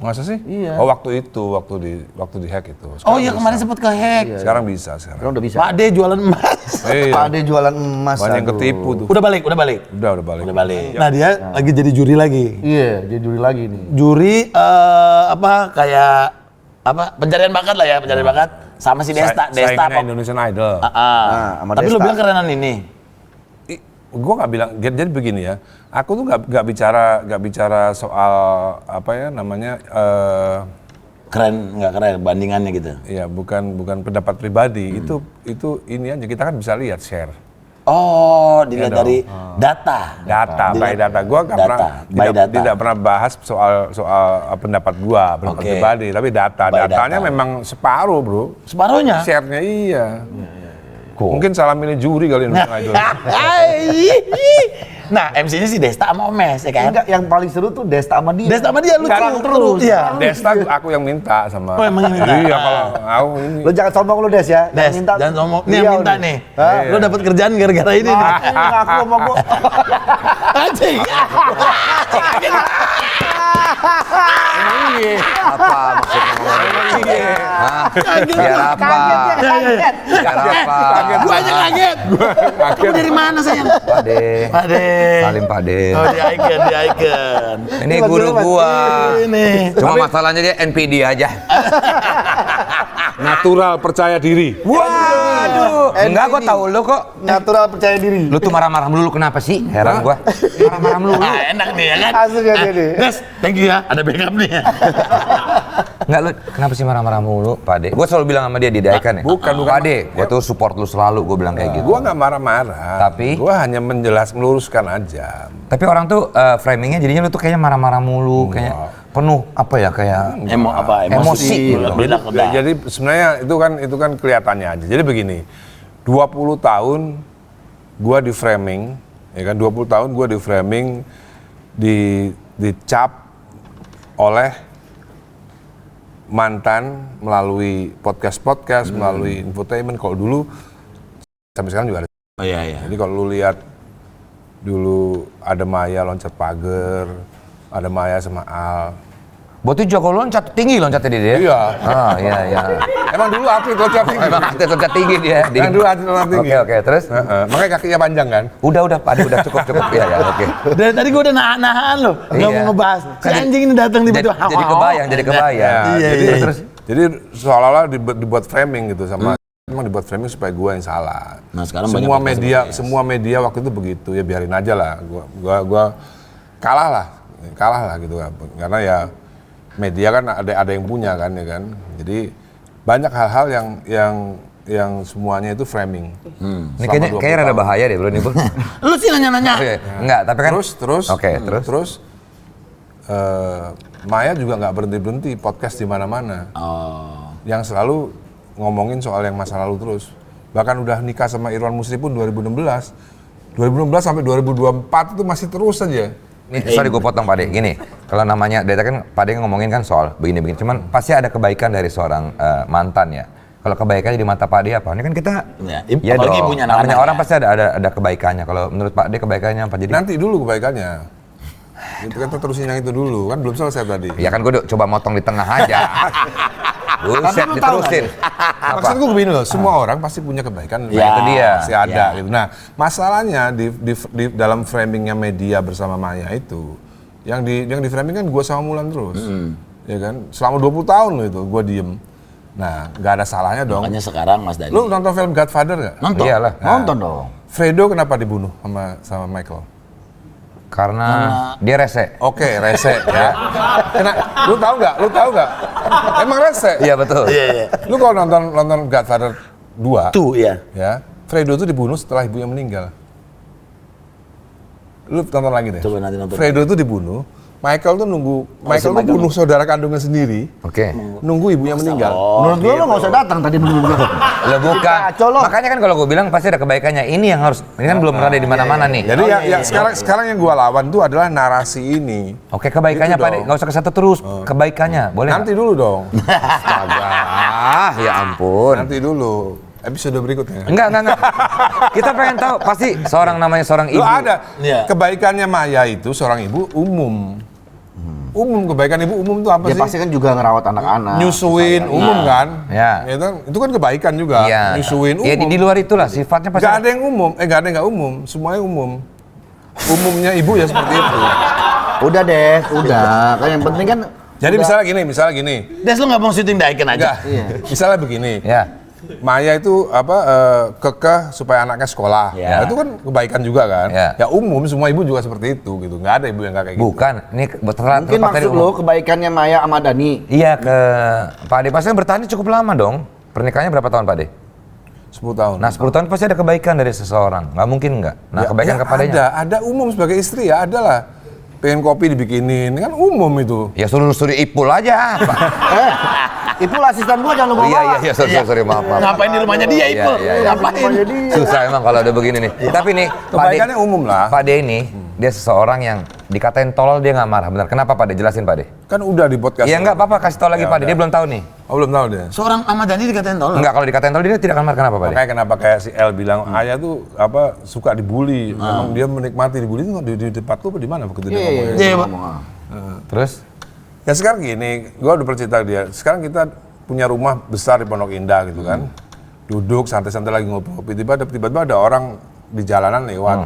Masa sih? Iya. Oh waktu di hack itu. Oh iya kemarin sempat ke-hack. Sekarang bisa sekarang. Sekarang udah bisa. Pak D jualan emas. Iya. Pak Ade jualan emas. Banyak yang aduh. ketipu tuh. Udah balik. Udah balik. Udah balik. Nah dia lagi jadi juri lagi. Iya, dia juri lagi nih. Juri pencarian bakat lah ya, pencarian bakat sama si Desta. Saingannya Indonesian Idol. sama Tapi lu Desta. bilang kerenan ini. Gue nggak bilang, jadi begini ya, aku tuh nggak bicara soal Keren nggak keren bandingannya gitu. ya bukan pendapat pribadi, itu ini aja kita kan bisa lihat share Oh, dilihat Iya dari data. by data. Gue nggak Data, pernah by data. tidak pernah bahas soal pendapat pendapat Oke. pribadi, tapi datanya data. memang separuh bro, Separuhnya. share-nya iya. Mungkin salah milih juri kali Indonesian Idol. Nah, MC-nya si Desta sama Omes ya kan? Enggak, yang paling seru tuh Desta sama dia. Desta sama dia lucu terus. Iya. Desta aku yang minta sama. Oh, emang yang minta? Iya, kalau aku ini. Lo jangan sombong lu Des ya. Des, jangan sombong. Nih yang Beliau minta nih. Hah? Lu dapat kerjaan gara-gara ini nih. Ngaku sama gua. Anjing. Apa maksudnya ngomong gitu? Hah? Biar apa? Biar apa? Gua aja kaget. Kamu dari mana sayang? Pade. Pade. Salim Pade. Oh, di icon. Ini guru gua. Ini. Cuma masalahnya dia NPD aja. Natural percaya diri. Waduh. Enggak, gua tahu lu kok. Natural percaya diri. Lu tuh marah-marah melulu kenapa sih? Heran gua. Marah-marah melulu. Ah, enak nih ya kan? Asli ya dia nih. Des, thank you ya. Ada backup nih ya. Enggak, lu kenapa sih marah-marah mulu, Pade? Gua selalu bilang sama dia di Daikan ya. Bukan. Pade, gua tuh support lu selalu, gua bilang kayak gitu. Gua nggak marah-marah. Tapi? Gua hanya meluruskan aja. Tapi orang tuh framingnya jadinya lu tuh kayaknya marah-marah mulu, kayak penuh apa ya kayak emosi gitu. Jadi sebenarnya itu kan kelihatannya aja. Jadi begini, 20 tahun gua di framing, ya kan 20 tahun gua di framing dicap oleh mantan melalui podcast, melalui infotainment. Kalau dulu sampai sekarang juga ada. Oh iya. Jadi kalau lu lihat dulu ada Maya loncat pagar, ada Maya sama Al. Berarti jago loncat tinggi loncatnya dia. Iya. Ah, iya. Emang dulu atlet loncat tinggi. Emang atlet loncat tinggi dia. Emang dulu atlet loncat tinggi. Oke, terus? Makanya kakinya panjang kan? Udah, Pade, udah cukup ya, oke. Dari tadi gua udah nahan-nahan loh, nggak mau ngebahas. Si anjing ini datang tiba-tiba. Jadi kebayang. Iya. Terus? Jadi seolah-olah dibuat framing gitu sama emang dibuat framing supaya gua yang salah. Nah, sekarang semua media waktu itu begitu, ya biarin aja lah. Gua kalah lah gitu kan. Karena ya media kan ada yang punya kan ya kan. Jadi banyak hal-hal yang semuanya itu framing. Ini kayaknya rada bahaya deh bro nih bro. Lu sih nanya-nanya. Oke, enggak, tapi kan Terus Maya juga nggak berhenti podcast di mana-mana. Oh. Yang selalu ngomongin soal yang masa lalu terus. Bahkan udah nikah sama Irwan Musri pun 2016 sampai 2024 itu masih terus saja. Nih, sorry gue potong Pade, gini, kalau namanya, Deta kan Pade ngomongin kan soal begini-begini, cuman pasti ada kebaikan dari seorang mantan ya. Kalau kebaikannya di mata Pade apa? Ini kan kita, ya apalagi dong, punya namanya anak orang ya. pasti ada kebaikannya. Kalau menurut Pade kebaikannya apa? Jadi Nanti dulu kebaikannya. Itu kan terusin yang itu dulu, kan belum selesai tadi. ya kan gue coba motong di tengah aja. Buset, diterusin. Maksud gue begini loh, semua orang pasti punya kebaikan, Ya, itu dia. pasti ada gitu. Nah, masalahnya di dalam framingnya media bersama Maya itu, yang di framing kan gue sama Mulan terus, ya kan? Selama 20 tahun loh itu, gue diem. Nah, nggak ada salahnya dong. Makanya sekarang Mas Dani. Lu nonton film Godfather nggak? Nonton. Iyalah. Nonton dong. Fredo kenapa dibunuh sama Michael? Karena dia rese. Oke, rese ya. Lu tahu nggak? Emang rese. Iya betul. Iya. Lu kalau nonton Godfather 2, Tuh ya. ya, Fredo itu dibunuh setelah ibunya meninggal. Lu tonton lagi deh. Coba nanti nonton. Fredo itu dibunuh, Michael tuh bunuh saudara kandungnya sendiri, Oke. nunggu ibunya meninggal. Menurut gue lo nggak usah datang tadi menurut gue. Lo bukan. Kacau lo. Makanya kan kalau gue bilang pasti ada kebaikannya. Ini yang harus. Ini kan belum pernah ada di mana-mana nih. Jadi sekarang yang gua lawan tuh adalah narasi ini. Oke, kebaikannya Gitu Pak De. dong. Nggak usah ke satu terus. Kebaikannya, boleh Nanti dulu dong. Astaga, ya ampun. Nanti dulu. Episode berikutnya. Enggak. Kita pengen tahu, pasti namanya seorang ibu. Lu ada. Iya. Kebaikannya Maya itu seorang ibu umum. Umum, kebaikan ibu umum itu apa Dia sih? pasti kan juga ngerawat anak-anak. Nyusuin umum kan? Ya. Itu kan kebaikan juga. Iya. Nyusuin umum. Ya di luar itulah sifatnya pasti. Gak ada yang umum, gak ada yang gak umum, semuanya umum. Umumnya ibu ya seperti itu. Udah deh, udah. Kan yang penting kan. Jadi misalnya gini. Des lu nggak mau syuting Daiken aja? Enggak, misalnya begini. Ya. Maya itu kekeh supaya anaknya sekolah. Ya. Nah, itu kan kebaikan juga kan. Ya. Ya umum, semua ibu juga seperti itu gitu. Nggak ada ibu yang nggak kayak gitu. Bukan, ini Mungkin maksud lo kebaikannya Maya sama Dani. Iya ke Pak De. Pasti kan bertahan cukup lama dong. Pernikahannya berapa tahun Pak De? 10 tahun. Nah 10 tahun pasti ada kebaikan dari seseorang. Nggak mungkin nggak? Nah kebaikan kepadanya. Ada umum sebagai istri ya, ada lah. Pengen kopi dibikinin, kan umum itu. Ya suruh Ipul aja. Pak. Ipul asisten gua jangan lupa. Iya, sorry, maaf. Ngapain di rumahnya dia Iya, Ipul? iya. Ngapain? Susah emang kalau ada begini nih. Tapi nih, Kebaikannya umum lah. Pak De ini, dia seseorang yang dikatain tolol dia nggak marah. Benar, kenapa Pak De? Jelasin Pak De. Kan udah di podcast. Iya nggak apa-apa, kasih tau lagi Pak De. Dia belum tahu nih. Oh belum tahu dia. Seorang Ahmad Dhani dikatain tolol. Enggak, kalau dikatain tolol dia tidak akan marah. Kenapa Pak De? Makanya kenapa kayak si El bilang ayah tuh suka dibully. Memang dia menikmati dibully itu di depan tuh di mana begitu dia ngomongnya. Iya, Pak. Terus? Ya sekarang gini, gua udah bercerita ke dia. Sekarang kita punya rumah besar di Pondok Indah gitu kan. Duduk santai-santai lagi ngopi-ngopi, tiba-tiba ada orang di jalanan lewat.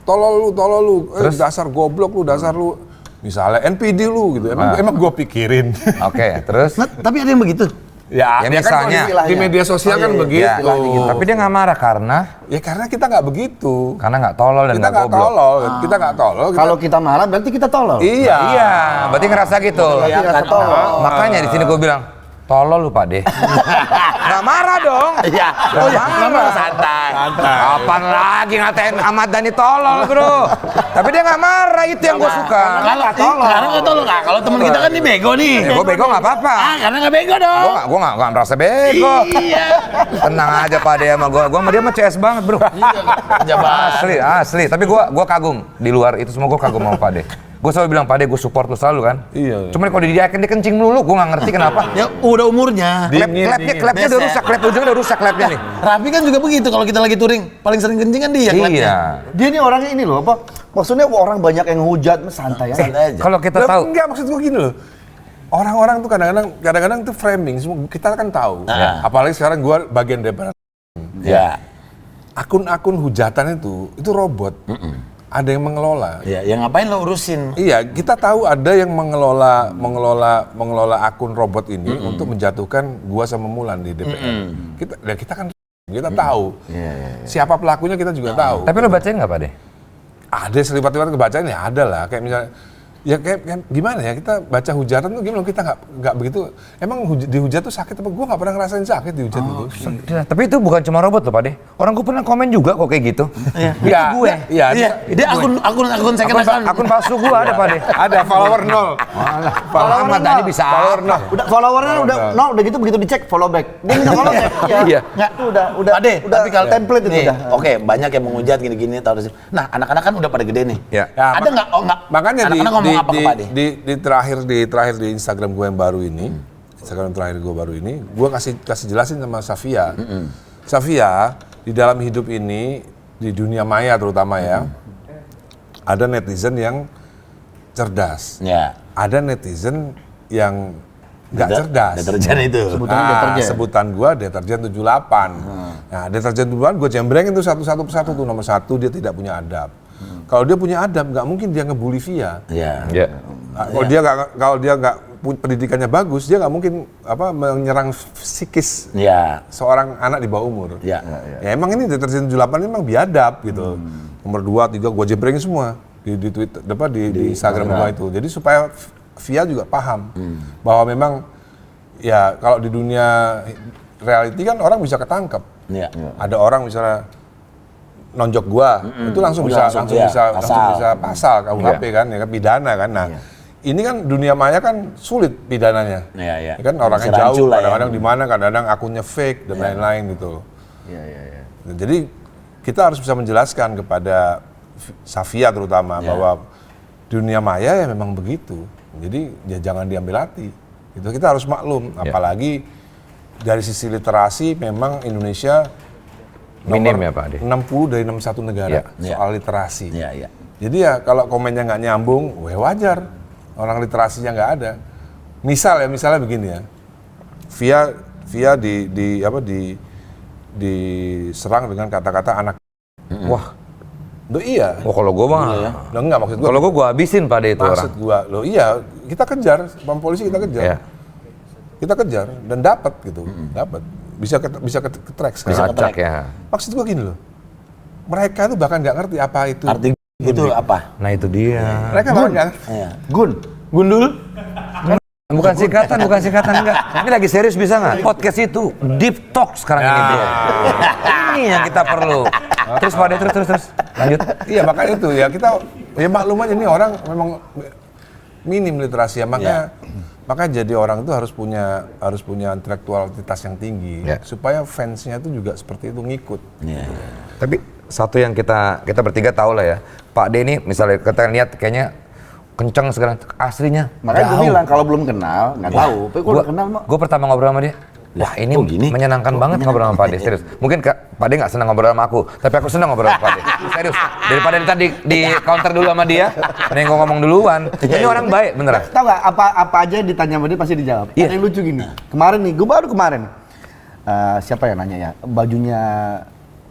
Tolol lu, dasar goblok lu, dasar lu. Misalnya NPD lu gitu. Emang gua pikirin. Oke, terus? Nah, tapi ada yang begitu. Ya, Ya dia kan misalnya. di media sosial kan begitu. Ya, tapi dia nggak marah karena Ya karena kita nggak begitu. nggak tolol dan Kita nggak nggak goblok. tolol, kita nggak tolol. Kalau kita marah berarti kita tolol. Iya. Iya, berarti ngerasa gitu. Berarti ngerasa tolol. Makanya di sini gue bilang, tolol lu Pak De. Nggak marah dong. Iya. Oh ya, Memang santai. Kapan lagi ngatain Ahmad Dhani tolol bro? Tapi dia nggak marah, itu yang gue suka. Karena nggak tolol. Nah, kalau teman kita kan ini bego nih. Gue bego nggak apa-apa. Karena nggak bego dong. Gue nggak merasa bego. Iya. Tenang aja Pak De sama gue sama dia mah CS banget bro. Asli. Tapi gue kagum di luar itu semua gue kagum sama Pak De. Gue selalu bilang Pak De, gue support lu selalu kan. Iya. Cuman kalau dia kencing melulu, gue nggak ngerti kenapa. Ya udah umurnya. Klepnya udah rusak, klep ujungnya udah rusak klepnya nih. Raffi kan juga begitu kalau kita lagi touring, paling sering kencing kan dia klepnya. Iya. Dia nih orangnya ini loh, apa? Maksudnya orang banyak yang hujat, santai aja. Santai aja. Kalau kita Loh, tahu, enggak, maksud gua gini loh. Orang-orang tuh kadang-kadang tuh framing, semua kita kan tahu. Apalagi sekarang gua bagian daripada Ya. akun-akun hujatan itu robot. Ada yang mengelola. Ya, yang ngapain lo urusin? Iya, kita tahu ada yang mengelola akun robot ini untuk menjatuhkan gua sama Mulan di DPR. Kita kan tahu. Siapa pelakunya kita juga tahu. tapi lo bacain nggak Pak De? Ada selipat-selipat kebacaan ya ada lah, kayak misalnya ya kayak gimana ya, kita baca hujatan tuh gimana, kita nggak begitu. Emang dihujat tuh sakit apa? Gue nggak pernah ngerasain sakit dihujat itu. Tapi itu bukan cuma robot loh Pak De. Orang gue pernah komen juga kok kayak gitu. Itu gue. Iya, Dia akun second account. Akun palsu gue ada Pak De. ada follower 0. Kalau Ahmad Dhani bisa Follower apa? Udah followernya udah gitu begitu dicek follow back. Dia minta follow back. Iya. Nggak, itu udah Ade, tapi kalau template itu nih, udah. Oke, banyak yang menghujat gini-gini tahu sih. Nah, anak-anak kan udah pada gede nih. Ya. Ada nggak? Oh nggak. Makanya anak-anak ngomong apa ke Pak De? di terakhir di Instagram gue yang baru ini, Instagram terakhir gue baru ini, gue kasih jelasin sama Safia. Safia, di dalam hidup ini, di dunia maya terutama ya, ada netizen yang cerdas. Ya. Ada netizen yang nggak cerdas. Deterjen itu. Sebutannya deterjen. Sebutan gua deterjen 78. Nah, deterjen 78 gua jembrengin tuh satu persatu tuh. Nomor 1 dia tidak punya adab. Kalau dia punya adab, nggak mungkin dia ngebully Via. Iya. Ya. Kalau dia nggak pendidikannya bagus, dia nggak mungkin menyerang psikis seorang anak di bawah umur. Ya. Ya emang ini deterjen 78 ini emang biadab gitu. Nomor 2, 3 gua jembrengin semua. di Twitter, di Instagram gua itu. Jadi supaya Via juga paham bahwa memang ya kalau di dunia reality kan orang bisa ketangkep. Iya. Ada orang misalnya nonjok gua, itu langsung bisa pasal KUHP kan, ya kan pidana kan. Nah, ini kan dunia maya kan sulit pidananya. Iya. Ya kan orangnya jauh, kadang-kadang di mana, kadang-kadang akunnya fake dan lain-lain gitu. Iya. Jadi kita harus bisa menjelaskan kepada Safia terutama bahwa dunia maya ya memang begitu. Jadi ya jangan diambil hati. Itu kita harus maklum, apalagi dari sisi literasi memang Indonesia Minim ya Pak Ade? 60 dari 61 negara soal literasi. Iya. Jadi ya kalau komennya nggak nyambung, wajar. Orang literasinya nggak ada. Misalnya begini ya, Via diserang dengan kata-kata anak. Wah. Loh iya. Oh kalau gue mah. Loh enggak maksud gua. Kalau gue habisin Pak Ade itu orang. Maksud gua, loh iya, kita kejar, polisi kita kejar. Iya. Kita kejar dan dapat gitu, dapat. Bisa ke track sekarang. Acak ya. Maksud gua gini loh. Mereka itu bahkan nggak ngerti apa itu. Arti itu apa? Nah itu dia. Mereka bahkan nggak ngerti. Iya. Gundul. Bukan singkatan enggak. Ini lagi serius bisa nggak? Podcast itu deep talk sekarang ini bro. Ini yang kita perlu. Terus Pak Ade terus lanjut. Iya makanya itu ya kita ya maklum aja ini orang memang minim literasi ya makanya jadi orang itu harus punya intelektualitas yang tinggi supaya fansnya itu juga seperti itu ngikut. Tapi satu yang kita bertiga tahu lah ya, Pak D ini misalnya kita lihat kayaknya kenceng sekarang aslinya. Makanya gue bilang kalau belum kenal nggak tahu. Tapi kalau kenal mah. Gue pertama ngobrol sama dia. Wah ini menyenangkan banget ngobrol sama Pak D, serius. Mungkin Pak D nggak senang ngobrol sama aku, tapi aku senang ngobrol sama Pak D. Serius. Daripada tadi di counter dulu sama dia, ada yang ngomong duluan. Ini orang baik beneran. Tahu nggak apa aja ditanya sama dia pasti dijawab. Ada yang lucu gini. Kemarin nih, gue baru kemarin. Siapa yang nanya ya?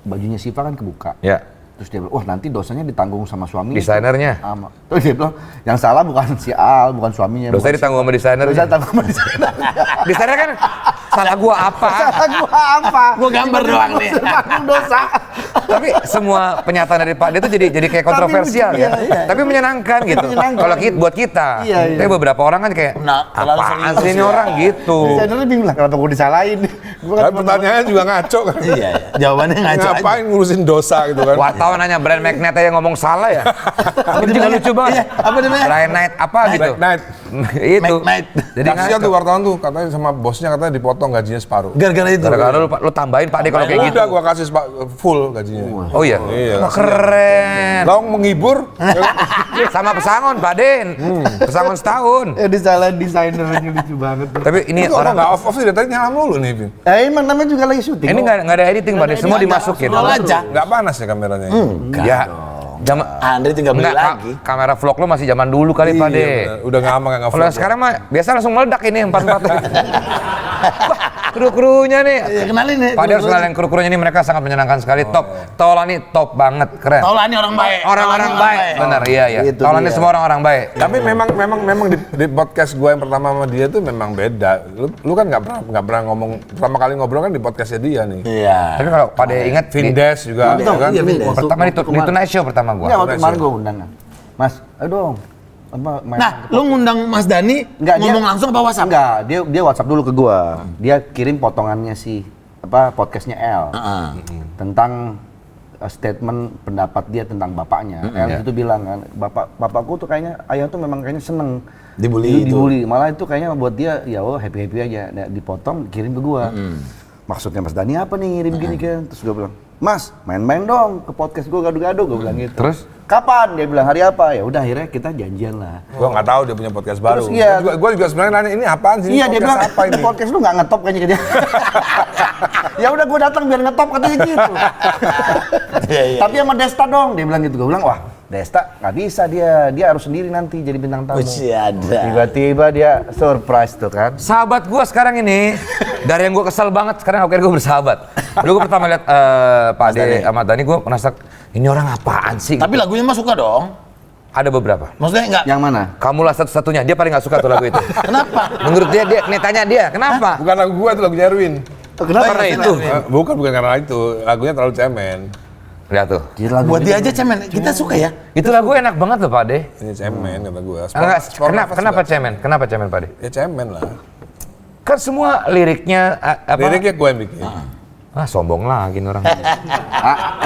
Bajunya Siva kan kebuka. Ya. Terus dia bilang, wah nanti dosanya ditanggung sama suaminya. Desainernya. Terus dia bilang, yang salah bukan si Al, bukan suaminya. Dosanya ditanggung sama desainernya. Dosanya ditanggung sama desainer. Desainer kan salah gua apa? Salah gua apa? Gua gambar doang nih. Tanggung dosa. Tapi semua pernyataan dari Pak D itu jadi kayak kontroversial Tapi, ya. iya. Tapi menyenangkan gitu. Menyenangkan. Kalau buat kita. Iya. Tapi beberapa orang kan kayak apaan sih ini orang gitu. Desainernya bingung lah, kenapa gua disalahin. Tapi pertanyaannya juga ngaco kan. Iya. Jawabannya ngaco aja. Ngapain ngurusin dosa gitu kan. Wartawan nanya brand Magnet aja ngomong salah ya. Itu juga lucu banget. Apa namanya? Brand Night apa gitu. Night. Itu. Magnet. Jadi Kasihan ngaco. tuh wartawan tuh katanya sama bosnya katanya dipotong gajinya separuh. Gara-gara itu. Gara-gara lu tambahin Pak D kalau kayak gitu. Udah gua kasih full gajinya. Oh iya. Iya. Wah, keren. Long menghibur. Sama pesangon Pak Den. Pesangon setahun. Disalahin desainernya lucu banget. Tapi ini Ini orang orang nggak off sih dari nyala mulu nih, Vin. Emang namanya juga lagi syuting. ini nggak ada editing Pak Den, semua dimasukin. Scroll aja. Nggak panas ya kameranya. Ya. Andre tinggal beli lagi. Kamera vlog lu masih zaman dulu kali Pak De. Iya, udah nggak lama nggak Kalau sekarang mah biasa langsung meledak ini 44. Kru-krunya nih. Ya, kenalin nih. Pak De harus kenalin kru-krunya ini, mereka sangat menyenangkan sekali. Top. Taulani top banget, keren. Taulani orang baik. Orang-orang baik. Benar, iya. Itu Taulani dia. semua orang-orang baik. Tapi memang di podcast gue yang pertama sama dia tuh memang beda. Lu kan nggak pernah ngomong pertama kali ngobrol kan di podcastnya dia nih. Iya. Tapi kalau Pak De ingat Vindes juga Betul, kan. iya, Vindes. pertama di Tonight Show pertama gua. Enggak, waktu kemarin gue undang kan. Mas, ayo dong. Main Nah, lu ngundang Mas Dani ngomong langsung apa WhatsApp? Enggak, dia WhatsApp dulu ke gua. Dia kirim potongannya podcastnya L. Tentang statement pendapat dia tentang bapaknya. L itu bilang kan, bapakku tuh kayaknya ayah tuh memang kayaknya seneng dibully. Malah itu kayaknya buat dia ya happy aja. Nah, dipotong kirim ke gua. Maksudnya Mas Dani apa nih ngirim gini kan? Terus gua bilang, "Mas, main-main dong ke podcast gua gado-gado," gua bilang gitu. Terus? Kapan? Dia bilang hari apa? Ya udah akhirnya kita janjian lah. Gua nggak tahu dia punya podcast baru. Terus, iya. Gua juga sebenarnya nanya ini apaan sih? Iya, dia bilang apa ini? podcast lu nggak ngetop kayaknya ke dia. Ya udah gue datang biar ngetop katanya gitu. Tapi sama Desta dong, dia bilang gitu. Gue bilang, wah Desta nggak bisa dia harus sendiri nanti jadi bintang tamu. Masih ada. Tiba-tiba dia surprise tuh kan. Sahabat gua sekarang ini dari yang gua kesel banget sekarang akhirnya gua bersahabat. Dulu gua pertama lihat Pak De sama Dani gua merasa ini orang apaan sih? Tapi lagunya mah suka dong. Ada beberapa. Maksudnya enggak. Yang mana? Kamulah satu-satunya. Dia paling nggak suka tuh lagu itu. Kenapa? Menurut dia nih tanya dia, kenapa? Bukan lagu gua, itu lagunya Erwin. Kenapa Karena sih? itu. Bukan karena itu. Lagunya terlalu cemen. Lihat tuh. Buat dia aja cemen, kita suka ya. Itu lagu enak banget loh Pak De. Ini cemen kata gue. Kenapa cemen Pak De? Ya cemen lah. Kan semua liriknya Liriknya gue yang bikin. Sombong lagi nih orang.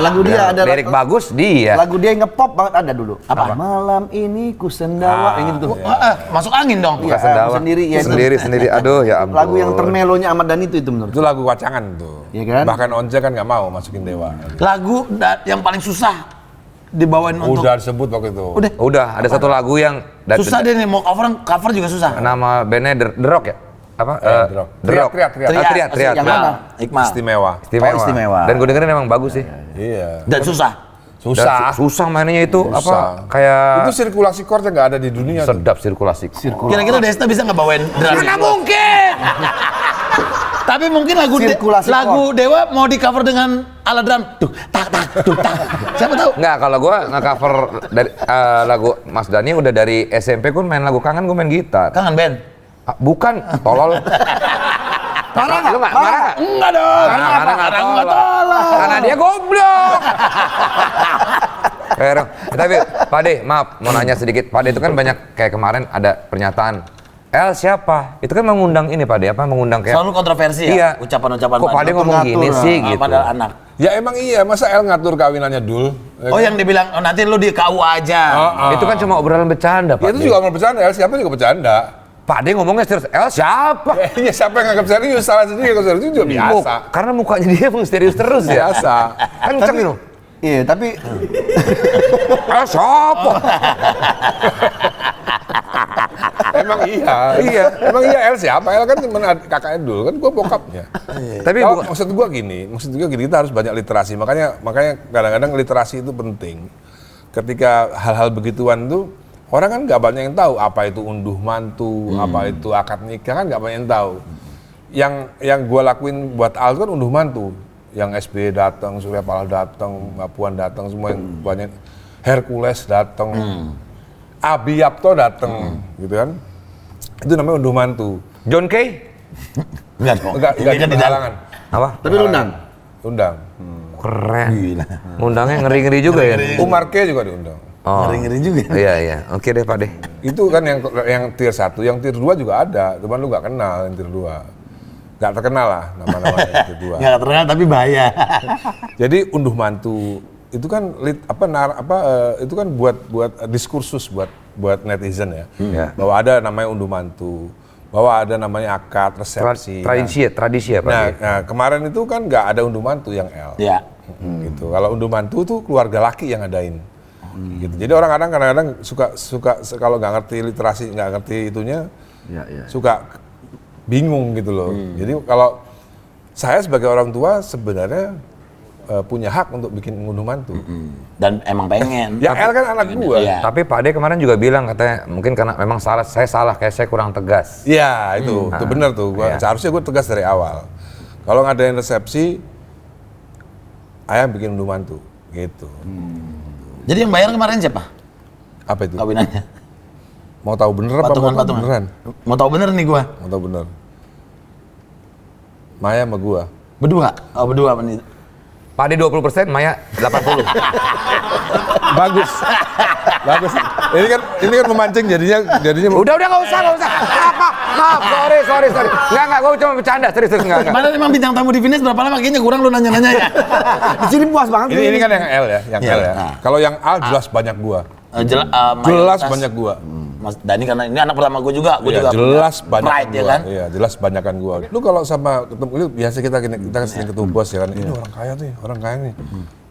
Lagu dia ada Lirik bagus dia. lagu dia yang ngepop banget ada dulu. Apa? Malam ini ku sendawa yang gitu. Masuk angin dong. Bukan sendawa. Sendiri ya. Sendiri. Aduh ya ampun. Lagu yang termelonya Ahmad Dhani itu menurut. Itu lagu wacangan tuh. Iya kan? Bahkan Once kan nggak mau masukin Dewa. Lagu yang paling susah dibawain untuk. Udah disebut waktu itu. Udah ada satu lagu yang Susah deh nih, mau cover juga susah. nama bandnya The Rock ya? Apa? The Rock. Triat. Triat. Yang mana? Iqmal. Istimewa. Istimewa. Dan gue dengerin emang bagus sih. Iya. Dan susah. Dan susah mainnya itu Susah. apa? Kayak Itu sirkulasi chordnya nggak ada di dunia. tuh. sedap sirkulasi. Kira-kira Desta bisa ngebawain drum? Mana mungkin? Tapi mungkin lagu Dewa mau di cover dengan alat drum. Tuh, tak. Siapa tahu? Enggak, kalau gue nge-cover dari lagu Mas Dhani udah dari SMP gue main lagu kangen, gue main gitar. Kangen band. Bukan, tolol. Marah nggak? Lu marah nggak? Enggak dong. Marah nggak Enggak tolol. tolong. Karena dia goblok. Tapi Pak De, maaf mau nanya sedikit. Pak De itu kan banyak kayak kemarin ada pernyataan L siapa? Itu kan mengundang ini Pak De, mengundang kayak Selalu kontroversi ya? Iya. Ucapan-ucapan kok Pak De ngomong gini sih gitu. Padahal anak. Ya emang iya, masa El ngatur kawinannya Dul? Oh yang dibilang, nanti lu di KU aja. Itu kan cuma obrolan bercanda Pak Itu De. juga mau bercanda, El siapa juga bercanda. Pak De ngomongnya serius, L siapa? Iya siapa yang nganggap serius, salah sendiri kalau serius itu juga biasa. Karena mukanya dia emang misterius terus ya. Biasa. Kan cek gitu. Iya, tapi L siapa? Emang iya. Emang iya El siapa? El kan temen kakaknya dulu kan gua bokapnya. Tapi maksud gua gini, kita harus banyak literasi. Makanya kadang-kadang literasi itu penting. Ketika hal-hal begituan tuh orang kan nggak banyak yang tahu apa itu unduh mantu, apa itu akad nikah kan nggak banyak yang tahu. Yang gua lakuin buat Al itu kan unduh mantu. Yang SBY datang, Surya Paloh datang, Mbak Puan datang, semua yang banyak Hercules datang. Abi Yapto datang, gitu kan? Itu namanya unduh mantu. John Kay? Enggak dong. Enggak Ini kan di di dalam. halangan. Apa? lu undang. Undang. Keren. Ngundangnya ngeri-ngeri juga ya. Umar K juga diundang. Oh. Ngeri-ngeri juga. Iya. Oke deh Pak De. Itu kan yang tier 1, yang tier 2 juga ada, cuman lu nggak kenal yang tier 2. Nggak terkenal lah nama-nama yang tier 2. Nggak terkenal tapi bahaya. Jadi unduh mantu itu kan itu kan buat diskursus buat netizen ya. Bahwa ada namanya unduh mantu, bahwa ada namanya akad resepsi. Tradisi ya Pak De. Nah, kemarin itu kan nggak ada unduh mantu yang L. Iya. Gitu. Kalau unduh mantu tuh keluarga laki yang ngadain. Gitu. Jadi orang kadang-kadang suka kalau nggak ngerti literasi, nggak ngerti itunya, suka bingung gitu loh. Jadi kalau saya sebagai orang tua sebenarnya punya hak untuk bikin unduh mantu. Dan emang pengen. Ya El kan anak gua. Iya. Tapi Pak De kemarin juga bilang katanya mungkin karena memang saya salah kayak saya kurang tegas. Iya itu benar tuh. Seharusnya gue tegas dari awal. Kalau ngadain resepsi, ayah bikin unduh mantu, gitu. Jadi yang bayar kemarin siapa? Apa itu? Kawinannya. Mau tahu bener apa mau tahu beneran? Mau tahu bener nih gua. Mau tahu bener. Maya sama gua. Berdua. Oh, berdua apa nih? Pak De 20%, Maya 80. Bagus. Bagus. Ini kan memancing jadinya Udah nggak usah. Maaf, sorry. Enggak, gue cuma bercanda, serius enggak. Mana emang bintang tamu di Fitness berapa lama kayaknya kurang lu nanya-nanya ya. Di sini puas banget. ini kan yang L ya, yang L ya. Kalau yang A jelas banyak gua. Jelas banyak gua. Mas Dhani karena ini anak pertama gue juga, jelas banyak pride, gua. ya kan? Iya, jelas banyakan gua. Lu kalau sama ketemu lu biasa kita sering ketemu bos ya kan. Ini orang kaya nih.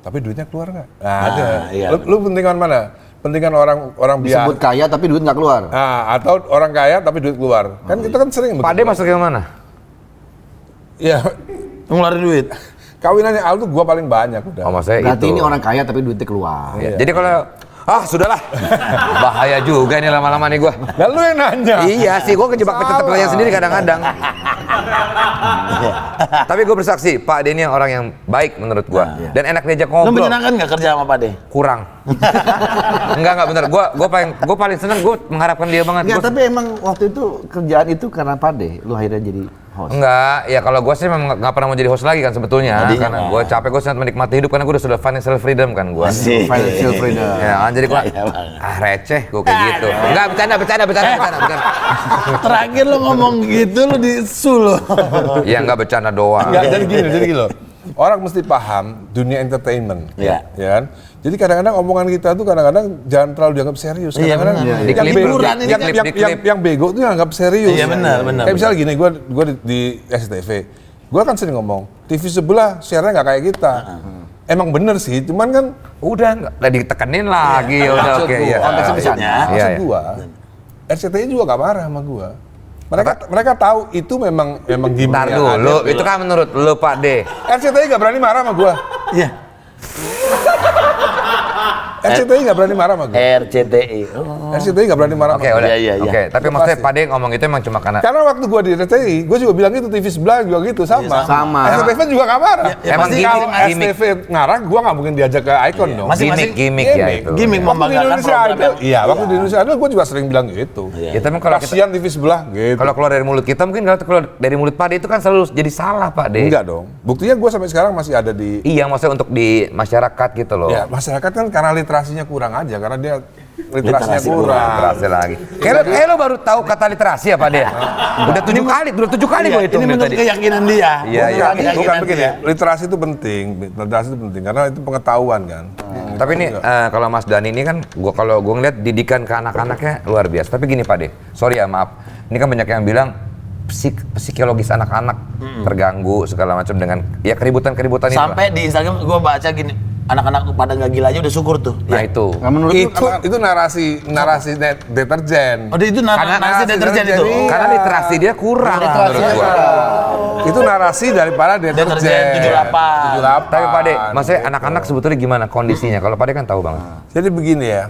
Tapi duitnya keluar nggak? Nah, ada. Iya. Lu pentingan mana? Pentingan orang biasa. Disebut kaya tapi duit nggak keluar. Nah, atau orang kaya tapi duit keluar. Kan kita kan sering Pak De masuk yang mana? Ya, Ngeluarin duit. kawinannya Al tuh gua paling banyak udah. Oh, maksudnya Berarti itu. ini orang kaya tapi duitnya keluar. Iya. Jadi kalau sudahlah. Bahaya juga ini lama-lama nih gua. Dan lu yang nanya. Iya sih, gua kejebak pertanyaan sendiri kadang-kadang. Tapi gue bersaksi, Pak De ini orang yang baik menurut gua. Dan enak diajak Lu ngobrol. menyenangkan nggak kerja sama Pak De? Kurang. Enggak bener. Gua paling seneng, gua mengharapkan dia banget. Enggak, tapi emang waktu itu kerjaan itu karena Pak De, lu akhirnya jadi host? Enggak, ya kalau gue sih memang nggak pernah mau jadi host lagi kan sebetulnya. Tadinya Karena mah. gue capek, gue sangat menikmati hidup karena gue udah sudah financial freedom kan gue. Asik. Financial freedom. Ya, kan, jadi gue Iya, Bang. receh gue kayak gitu. Enggak, bercanda. Terakhir lo ngomong gitu lo disu lo. Iya enggak bercanda doang. Enggak, jadi gini loh. Orang mesti paham dunia entertainment, Iya. ya kan? Jadi kadang-kadang omongan kita tuh kadang-kadang jangan terlalu dianggap serius. Iya, Kadang-kadang benar. yang Diklip, bego- hiburan ini yang- kan. yang- Diklip. yang bego tuh dianggap serius. Iya, benar. Kayak misalnya gini, gue di SCTV, gue kan sering ngomong, TV sebelah share-nya nggak kayak kita. Emang bener sih, cuman kan Udah nggak ditekenin lagi, udah maksud oke. gua, Iya. konteksnya Iya. bercanda. Iya, maksud iya. gua, RCTI juga gak marah sama gua. Mereka tahu itu memang gimmick Ntar yang ada. dulu, itu kan menurut lu Pak D. RCTI gak berani marah sama gua. Iya. RCTI gak berani marah sama gua. RCTI. Oh. RCTI gak berani marah Oke sama gua. udah, Iya. oke. Tapi Itu maksudnya pasti. Pak D ngomong itu emang cuma karena Karena waktu gua di RCTI, gua juga bilang itu TV sebelah juga gitu sama. sama. SCTV juga gak marah. Ya, Emang pasti kalau gimmick. SCTV ngarah, gua gak mungkin diajak ke Icon dong. Masing-masing gimmick ya itu. gimmick Waktu di membanggakan Indonesia program Idol, yang- iya waktu di Indonesia Idol gua juga sering bilang gitu. Iya. Ya tapi kalau kita Kasihan TV sebelah gitu. kalau keluar dari mulut kita mungkin kalau keluar dari mulut Pak D itu kan selalu jadi salah Pak D. Enggak dong. Buktinya gua sampai sekarang masih ada di Iya maksudnya untuk di masyarakat gitu loh. ya masyarakat kan karena literasinya kurang aja karena dia literasinya Literasi kurang. Literasi lagi. Kayak lo baru tahu kata literasi ya Pak D? Udah 7 kali gue hitung Ini dari menurut tadi. keyakinan dia. Iya, iya. Bukan begini, literasi itu penting, literasi itu penting karena itu pengetahuan kan. Tapi ini kalau Mas Dani ini kan kalau gue ngeliat didikan ke anak-anaknya luar biasa. Tapi gini Pak De, sorry ya maaf. Ini kan banyak yang bilang psikologis anak-anak terganggu segala macam dengan ya keributan-keributan itu. Sampai di Instagram gue baca gini, anak-anak pada nggak gila aja udah syukur tuh. Nah Ya. itu. Nah, menurut lu Itu narasi deterjen. Oh, itu Karena nasi deterjen itu. deterjen, Karena literasi dia kurang Literasi menurut gua. Itu narasi daripada Deterjen deterjen. 78. Tapi Pak De, maksudnya anak-anak sebetulnya gimana kondisinya? Kalau Pak De kan tahu banget. Jadi begini ya,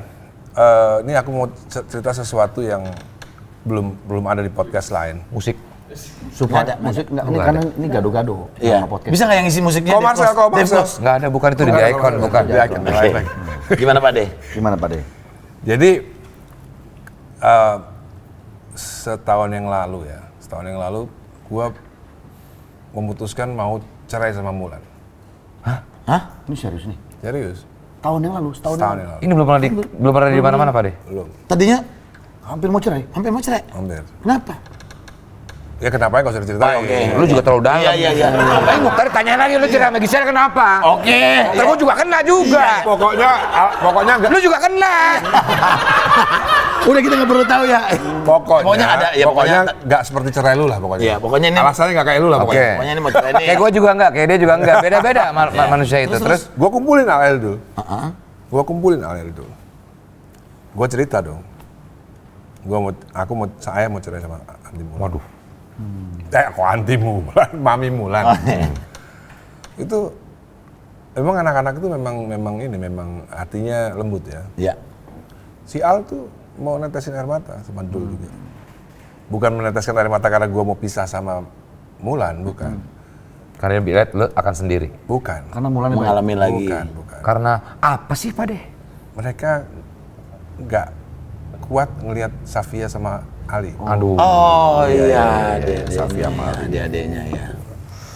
ini aku mau cerita sesuatu yang belum ada di podcast lain. Musik. support Nggak ada, musik nggak ini nggak karena ini gado-gado Iya. sama podcast. Bisa nggak yang isi musiknya? Komersial, komersial. Nggak ada, bukan itu di Icon, bukan. Di Icon, di Icon. Gimana Pak De? Gimana Pak De? Jadi setahun yang lalu gua memutuskan mau cerai sama Mulan. Hah? Ini serius nih. Serius? Tahun yang lalu, setahun Setahun yang yang lalu. lalu. Ini belum pernah di mana-mana Pak De. Belum, Tadinya Hampir mau cerai. hampir mau cerai. hampir. Kenapa? Ya kenapa ya gak usah diceritain. Oke. Lu juga terlalu dalam. Iya. Ngapain Mukhtar tanya lagi lu cerai sama Gisel kenapa? Oke. Ntar gua juga kena juga. Pokoknya enggak. Lu juga kena. Udah kita nggak perlu tahu ya. Pokoknya ada, ya, pokoknya pokoknya- nggak seperti cerai lu lah pokoknya. Iya, pokoknya ini- Alasannya nggak kayak lu lah Oke. pokoknya. Pokoknya ini mau cerai nih. Kayak gua juga enggak, kayak dia juga enggak. Beda-beda manusia itu. Terus Gua kumpulin Alel dulu. Gua kumpulin Alel dulu. Gua cerita dong. Saya mau cerai sama Andi Mulan. waduh. Kok Andi Mulan, Mami Mulan. Itu emang anak-anak itu memang hatinya lembut ya. Iya. Si Al tuh mau netesin air mata sama Dul juga. Bukan meneteskan air mata karena gua mau pisah sama Mulan, bukan. Karena dia lihat lu akan sendiri. Bukan. Karena mulai Mengalami lagi. Bukan. Karena apa sih Pak De? Mereka nggak kuat ngelihat Safia sama Ali. Aduh. Oh iya, Safi sama Ali. adik-adiknya ya.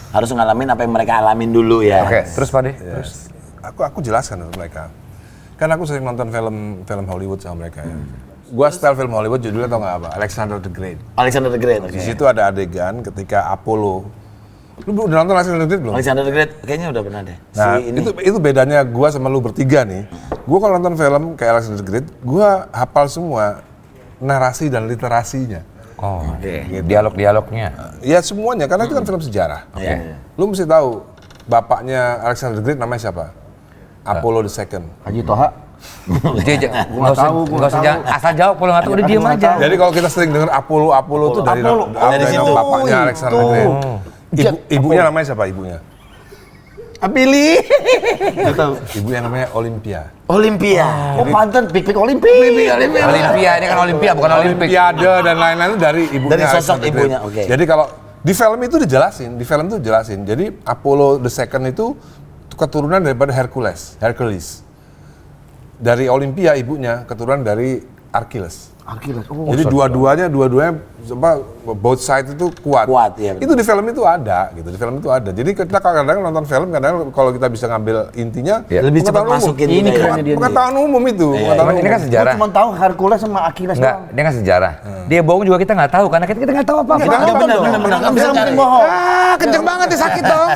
Harus ngalamin apa yang mereka alamin dulu ya. Oke, terus Pak De? Ya, aku jelaskan untuk mereka. Kan aku sering nonton film Hollywood sama mereka ya. Gua style film Hollywood judulnya tau nggak apa? Alexander the Great. Alexander the Great. Di situ ada adegan ketika Apollo. Lu udah nonton Alexander the Great belum? Alexander the Great kayaknya udah pernah deh. Nah, Si ini. itu bedanya gua sama lu bertiga nih. Gua kalau nonton film kayak Alexander the Great, gua hafal semua narasi dan literasinya. Oh, dialog-dialognya. Ya semuanya, karena itu kan film sejarah. Iya. Lu mesti tahu bapaknya Alexander the Great namanya siapa? Apollo the Second. Haji Toha. Dia Gua nggak tahu, gua nggak tahu. asal jawab kalau nggak tahu udah diem aja. Jadi kalau kita sering dengar Apollo itu dari Apollo. dari situ. bapaknya Alexander the Great. Ibunya namanya siapa ibunya? Pilih. Ibunya namanya Olympia. Olympia. Oh panten, pik-pik Olimpik. Olimpia, ini kan Olimpia bukan Olimpik. Olimpiade dan lain-lain itu dari ibunya. Dari sosok Alexander the Great. ibunya, oke. Jadi kalau di film itu dijelasin, Jadi Apollo the Second itu keturunan daripada Hercules. Dari Olympia ibunya keturunan dari Achilles. Achilles. Jadi dua-duanya both side itu kuat. Kuat, iya, benar. Itu di film itu ada gitu. Di film itu ada. Jadi kita kadang-kadang nonton film, kadang kalau kita bisa ngambil intinya Lebih cepat masukin. Ini gitu ya. kerennya dia. pengetahuan umum itu. Cuman ini kan sejarah. Gue cuma tahu Hercules sama Achilles Enggak, doang. dia kan sejarah. Dia bohong juga kita nggak tahu karena kita nggak tahu apa-apa. Kita nonton dong. benar, kan bisa mungkin cari. bohong. Kenceng banget ya, sakit dong.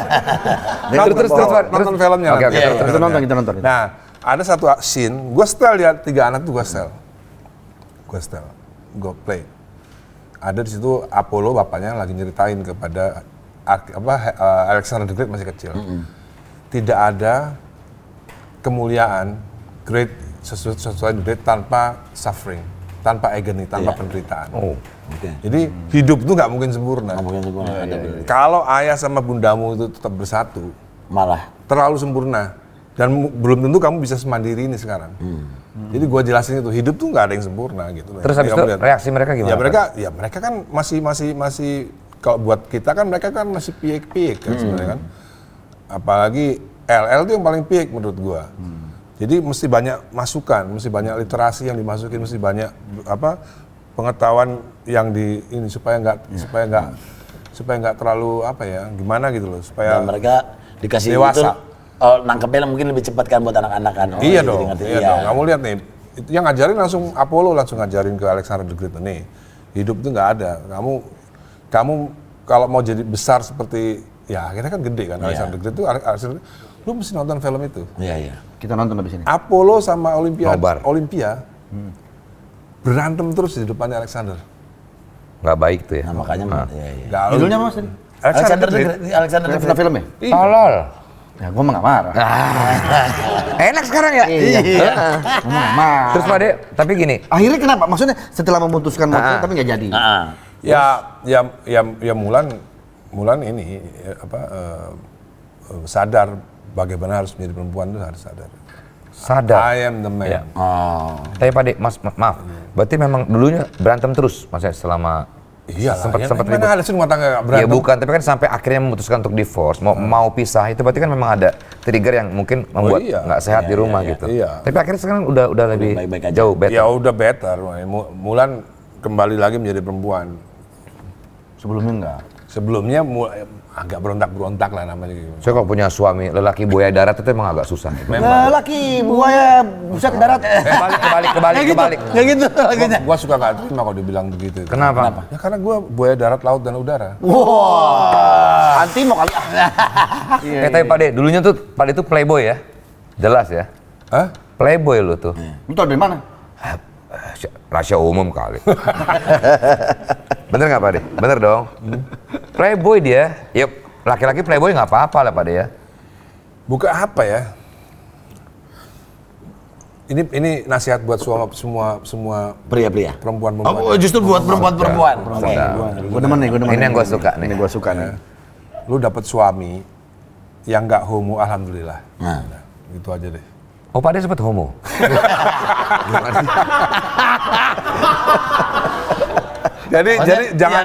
Terus nonton filmnya. Oke, nanti. terus. Kita nonton. Nah, ada satu scene, gue setel lihat 3 anak tuh gue setel, gue play. Ada di situ Apollo bapaknya lagi nyeritain kepada Alexander the Great masih kecil. Tidak ada kemuliaan great sesuatu yang great tanpa suffering, tanpa agony, tanpa penderitaan. Jadi hidup itu nggak mungkin sempurna. Kalau ayah sama bundamu itu tetap bersatu, Malah. terlalu sempurna. Dan belum tentu kamu bisa semandiri ini sekarang. Jadi gua jelasin itu, hidup tuh nggak ada yang sempurna gitu. Terus habis itu reaksi mereka gimana? Ya mereka kan masih kalau buat kita kan mereka kan masih piek kan sebenarnya kan. Apalagi LL itu yang paling piek menurut gua. Jadi mesti banyak masukan, mesti banyak literasi yang dimasukin, mesti banyak pengetahuan yang di ini supaya nggak terlalu gimana gitu loh, supaya Dan mereka dikasih dewasa. itu nangkepnya mungkin lebih cepat kan buat anak-anak kan. Iya jadi dong, ngerti. iya dong. Kamu lihat nih, itu yang ngajarin langsung Apollo langsung ngajarin ke Alexander the Great nih. Hidup itu nggak ada. Kamu kalau mau jadi besar seperti akhirnya kan gede kan Alexander the Great itu. Alexander, lu mesti nonton film itu. Iya. Kita nonton habis ini. Apollo sama Olympia berantem terus di depannya Alexander. Nggak baik tuh ya. Nah, makanya iya. Nggak, Judulnya Mas tadi? Alexander the Great. Alexander the Great. Filmnya? Tolol. Ya gue mah nggak marah. Enak sekarang ya? Iya. Gue mah nggak marah. Terus Pak De, tapi gini. Akhirnya kenapa? Maksudnya setelah memutuskan tapi nggak jadi. Ya Mulan ini sadar bagaimana harus menjadi perempuan itu harus sadar. Sadar. I am the man. Ya. Tapi Pak De, maaf. Berarti memang dulunya berantem terus, maksudnya selama Iya, sempat mana ribut. ada sih rumah tangga nggak berantem? Ya bukan, tapi kan sampai akhirnya memutuskan untuk divorce, mau pisah, itu berarti kan memang ada trigger yang mungkin membuat nggak sehat di rumah gitu. Iya. Tapi akhirnya sekarang udah lebih baik-baik aja. jauh better. Ya udah better. Mulan kembali lagi menjadi perempuan. Sebelumnya enggak. Sebelumnya agak berontak lah namanya gitu. Saya kalau punya suami lelaki buaya darat itu emang agak susah. Laki buaya buset darat. Kebalik. Nggak gitu lagunya. Gua suka nggak terima kalau dibilang begitu. Kenapa? Ya karena gua buaya darat, laut dan udara. Wah. Anti mau kali. Tapi Pak De, dulunya tuh Pak De tuh playboy ya? Jelas ya? Hah? Playboy lu tuh. Lu tau dari mana? Rahasia umum kali. Bener nggak Pak De? Bener dong. Playboy dia, ya laki-laki playboy nggak apa-apa lah Pak De ya. Buka apa ya? Ini nasihat buat semua Pria-pria. perempuan-perempuan. Oh, justru buat perempuan-perempuan. Oke. Gue demen nih. Ini yang gue suka nih. Ini gue suka nih. Lu dapat suami yang nggak homo, alhamdulillah. Nah. Gitu aja deh. Oh Pak De sempet homo? Jadi Maksudnya,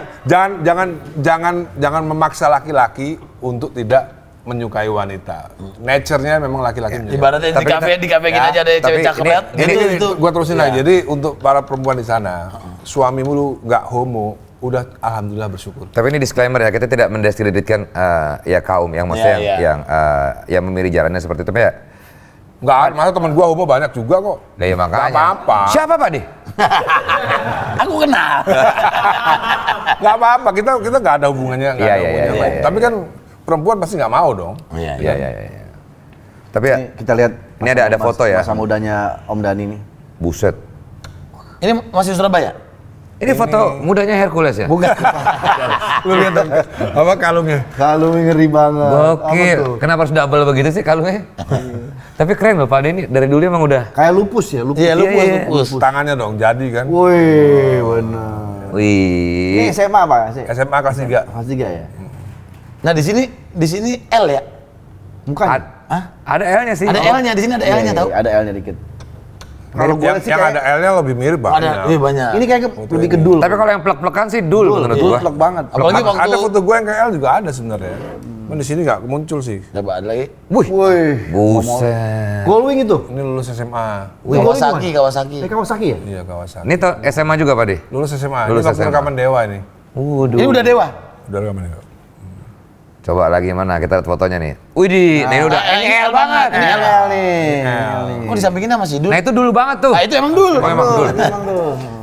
jangan memaksa laki-laki untuk tidak menyukai wanita. Nature-nya memang laki-laki menyukai. Ibaratnya di kafe gini aja ada cewek tapi cakep ini- lihat. Itu gua terusin lagi. Jadi untuk para perempuan di sana, suamimu lu nggak homo, udah alhamdulillah bersyukur. Tapi ini disclaimer ya, kita tidak mendiskreditkan ya kaum yang maksudnya yang memilih jalannya seperti itu. Tapi ya, Nggak, masa teman gua homo banyak juga kok. nah ya makanya. Nggak apa-apa. Siapa Pak De? Aku kenal. Nggak apa-apa, kita nggak ada hubungannya. Nggak Iya, ada iya, hubungannya iya, lain. iya. Tapi kan perempuan pasti nggak mau dong. Iya. Iya. Tapi ya, Ini kita lihat. Ini ada foto ya. Masa mudanya Om Dhani nih. buset. Ini masih Surabaya? Ini foto mudanya Hercules ya? Bukan. Lu lihat dong, apa kalungnya? Kalau ngeri banget. Gokil. Kenapa harus double begitu sih kalungnya? Tapi keren loh Pak De ini dari dulu emang udah. Kayak lupus ya, lupus. Iya, Iya. lupus. Tangannya dong, jadi kan. Wih, benar. Ini Wih. SMA apa sih? SMA kelas 3. Kelas 3 ya? Nah, di sini L ya? Bukan. Hah? Ada L-nya sih. Ada L-nya, di sini ada L-nya tahu? Ada L-nya dikit. Kalau gue sih Yang kayak ada L-nya lebih mirip Ada, banyak. banyak. ini kayak lebih ke dul. Tapi kalau yang plek-plekan sih dul menurut gua. Plek banget. Apalagi waktu Ada foto gue yang kayak L juga ada sebenarnya. Kan di sini nggak muncul sih. Coba ada lagi. Wih. Buset. Goldwing itu. Ini lulus SMA. Kawasaki. Kawasaki ya? Iya Kawasaki. Ini SMA juga Pak De? Lulus SMA. Lulus Ini waktu SMA. rekaman Dewa ini. Ini udah Dewa. Udah rekaman Dewa. Coba lagi mana? Kita lihat fotonya nih. Widih, nah ini udah NL banget. Ini LL nih. Kok disampingin sama si Dul? Nah itu dulu banget tuh. Ah, itu emang Dul. Oh, emang Dul.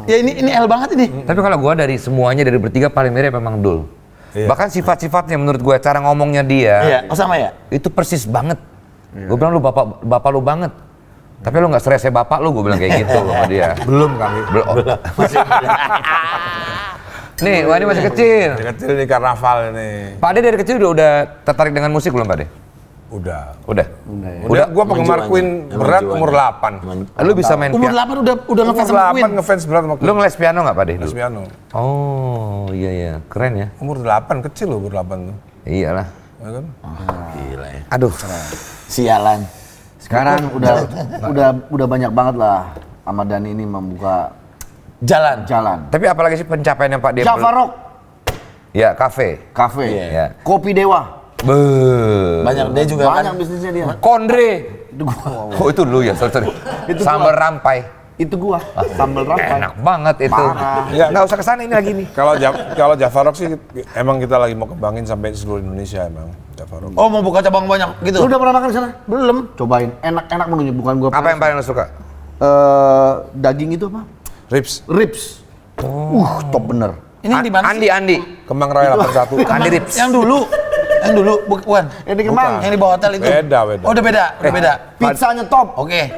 Ya ini L banget ini. Tapi kalau gua dari semuanya dari bertiga paling mirip emang Dul. Iya. Bahkan sifat-sifatnya menurut gue, cara ngomongnya dia, Iya, oh sama ya? itu persis banget. Gue bilang lu bapak lu banget. Tapi lu nggak serese bapak lu, gue bilang kayak gitu sama dia. Belum kali. Belum. Nih, wah ini masih kecil. Dari kecil ini karnaval ini. Pak Ade dari kecil udah tertarik dengan musik belum Pak Ade? Udah. Udah. Udah, gua penggemar Queen berat umur 8. Lu bisa main Umur piano? 8 udah ngefans Umur sama Queen. 8 ngefans berat sama Lu Queen. ngeles piano nggak Pak Ade? Les piano. Oh iya iya, keren ya. Umur 8, kecil loh umur 8 tuh. Iyalah. Ya kan? Gila ya. Aduh. Sialan. Sekarang udah banyak banget lah Ahmad Dhani ini membuka Jalan. jalan. Tapi apalagi sih pencapaiannya Pak Dia? Java Rock Ya, kafe. Cafe. Iya. Kopi Dewa. Banyak dia juga Banyak kan. bisnisnya dia. Kondre. Itu gua. Oh itu lu ya, sorry. Itu Sambal gua. rampai. Itu gua. Sambal rampai. Enak banget itu. Parah. Ya. Nggak usah kesana ini lagi nih. Kalau Java Rock sih emang kita lagi mau kembangin sampai seluruh Indonesia emang Java Rock. Oh mau buka cabang banyak gitu? Lu udah pernah makan di sana? Belum. Cobain. Enak-enak menunya, bukan gua. Apa yang paling lu suka? Daging itu apa? Ribs, Ribs. Top bener. Ini di mana sih? Andi. Kembang Raya 81. Andi Rips. Yang dulu. Yang dulu bukan. Yang di Kemang. Yang di bawah hotel itu. Beda. Oh udah beda. Udah beda. Pizzanya top. Oke.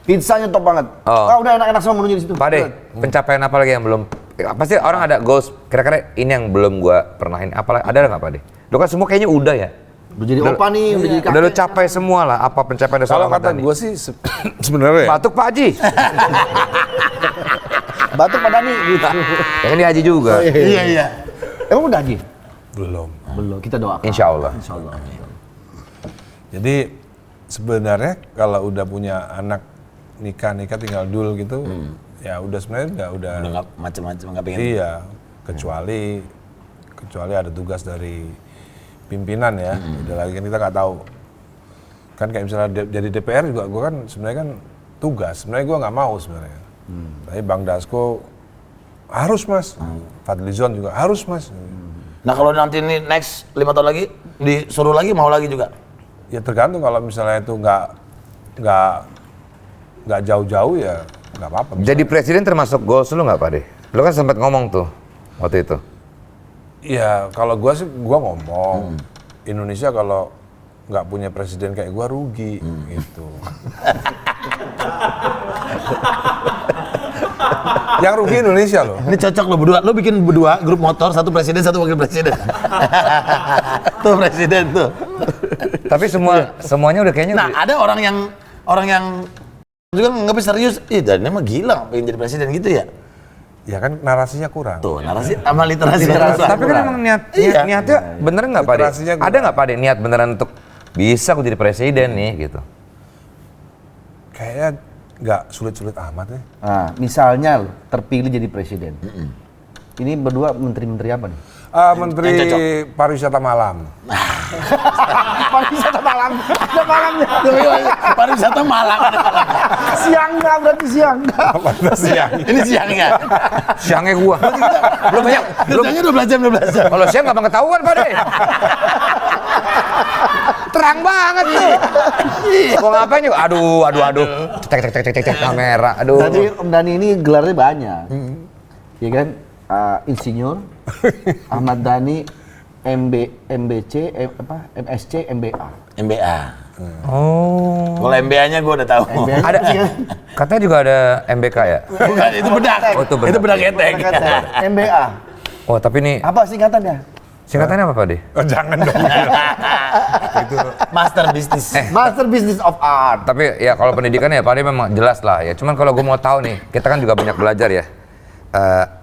Pizzanya top banget. Oh. Udah enak-enak semua menunya di situ. Pak De, pencapaian apa lagi yang belum? Pasti orang ada goals. Kira-kira ini yang belum gua pernahin. Apa ada nggak Pak De? Lu kan semua kayaknya udah ya. Udah jadi opa nih, udah jadi kakek. Udah lu capai semua lah. Apa pencapaian dari Kalau seorang kata Dhani? gue sih sebenarnya ya, Batuk Pak Haji. Batuk pada nih gitu. Ya kan dia Haji juga. Iya. Emang udah Haji? belum. Belum, kita doakan. Insya Allah. Insyaallah. Jadi sebenarnya kalau udah punya anak nikah tinggal dul gitu, ya udah sebenarnya udah Udah nggak macam-macam nggak pengen. iya, kecuali ada tugas dari pimpinan ya. Udah lagi kan kita nggak tahu. Kan kayak misalnya jadi DPR juga gue kan sebenarnya kan tugas. Sebenarnya gue nggak mau sebenarnya. Tapi Bang Dasko harus mas, Fadlizon juga harus mas. Nah kalau nanti ini next 5 tahun lagi disuruh lagi mau lagi juga. Ya tergantung kalau misalnya itu nggak jauh-jauh ya nggak apa-apa. Jadi presiden termasuk goals lu nggak Pak De? Lu kan sempat ngomong tuh waktu itu. Iya, kalau gua sih gua ngomong Indonesia kalau nggak punya presiden kayak gua rugi gitu. Yang rugi Indonesia loh. Ini cocok lo berdua. Lo bikin berdua grup motor, satu presiden, satu wakil presiden. Tuh presiden tuh. Tapi semuanya udah kayaknya. Nah ada orang yang juga nggak bisa serius. Ih, Dhani mah gila pengen jadi presiden gitu ya. Ya kan narasinya kurang. Tuh narasi sama literasi. Tapi kan emang niatnya bener nggak Pak De? Literasinya kurang. Ada nggak Pak De niat beneran untuk bisa aku jadi presiden nih gitu? Kayaknya nggak sulit-sulit amat ya. Nah, misalnya lo terpilih jadi presiden. Ini berdua menteri-menteri apa nih? Menteri Yang cocok. Pariwisata Malam. Pariwisata malam. Ada malamnya. Pariwisata Malang. Siang nggak berarti siang. Siang. Ini siangnya. Siangnya gua. Belum banyak. Kerjanya 12 jam. Kalau siang nggak ketahuan Pak De. Terang banget tuh. Gua ngapain juga? Aduh. Cek kamera. Aduh. Tadi Om Dhani ini gelarnya banyak. Iya kan? Insinyur, Ahmad Dhani, MBC, MSC, MBA. MBA. Oh. Kalau MBA-nya gue udah tahu. MBA Ada. Katanya juga ada MBK ya. Bukan, itu bedak. Oh, itu bedak. Itu bedak ketek. MBA. Oh tapi nih Apa singkatannya? singkatannya apa Pak De? Oh, jangan dong. Master bisnis. Master Business of Art. Tapi ya kalau pendidikan ya Pak De memang jelas lah ya. Cuman kalau gue mau tahu nih, kita kan juga banyak belajar ya.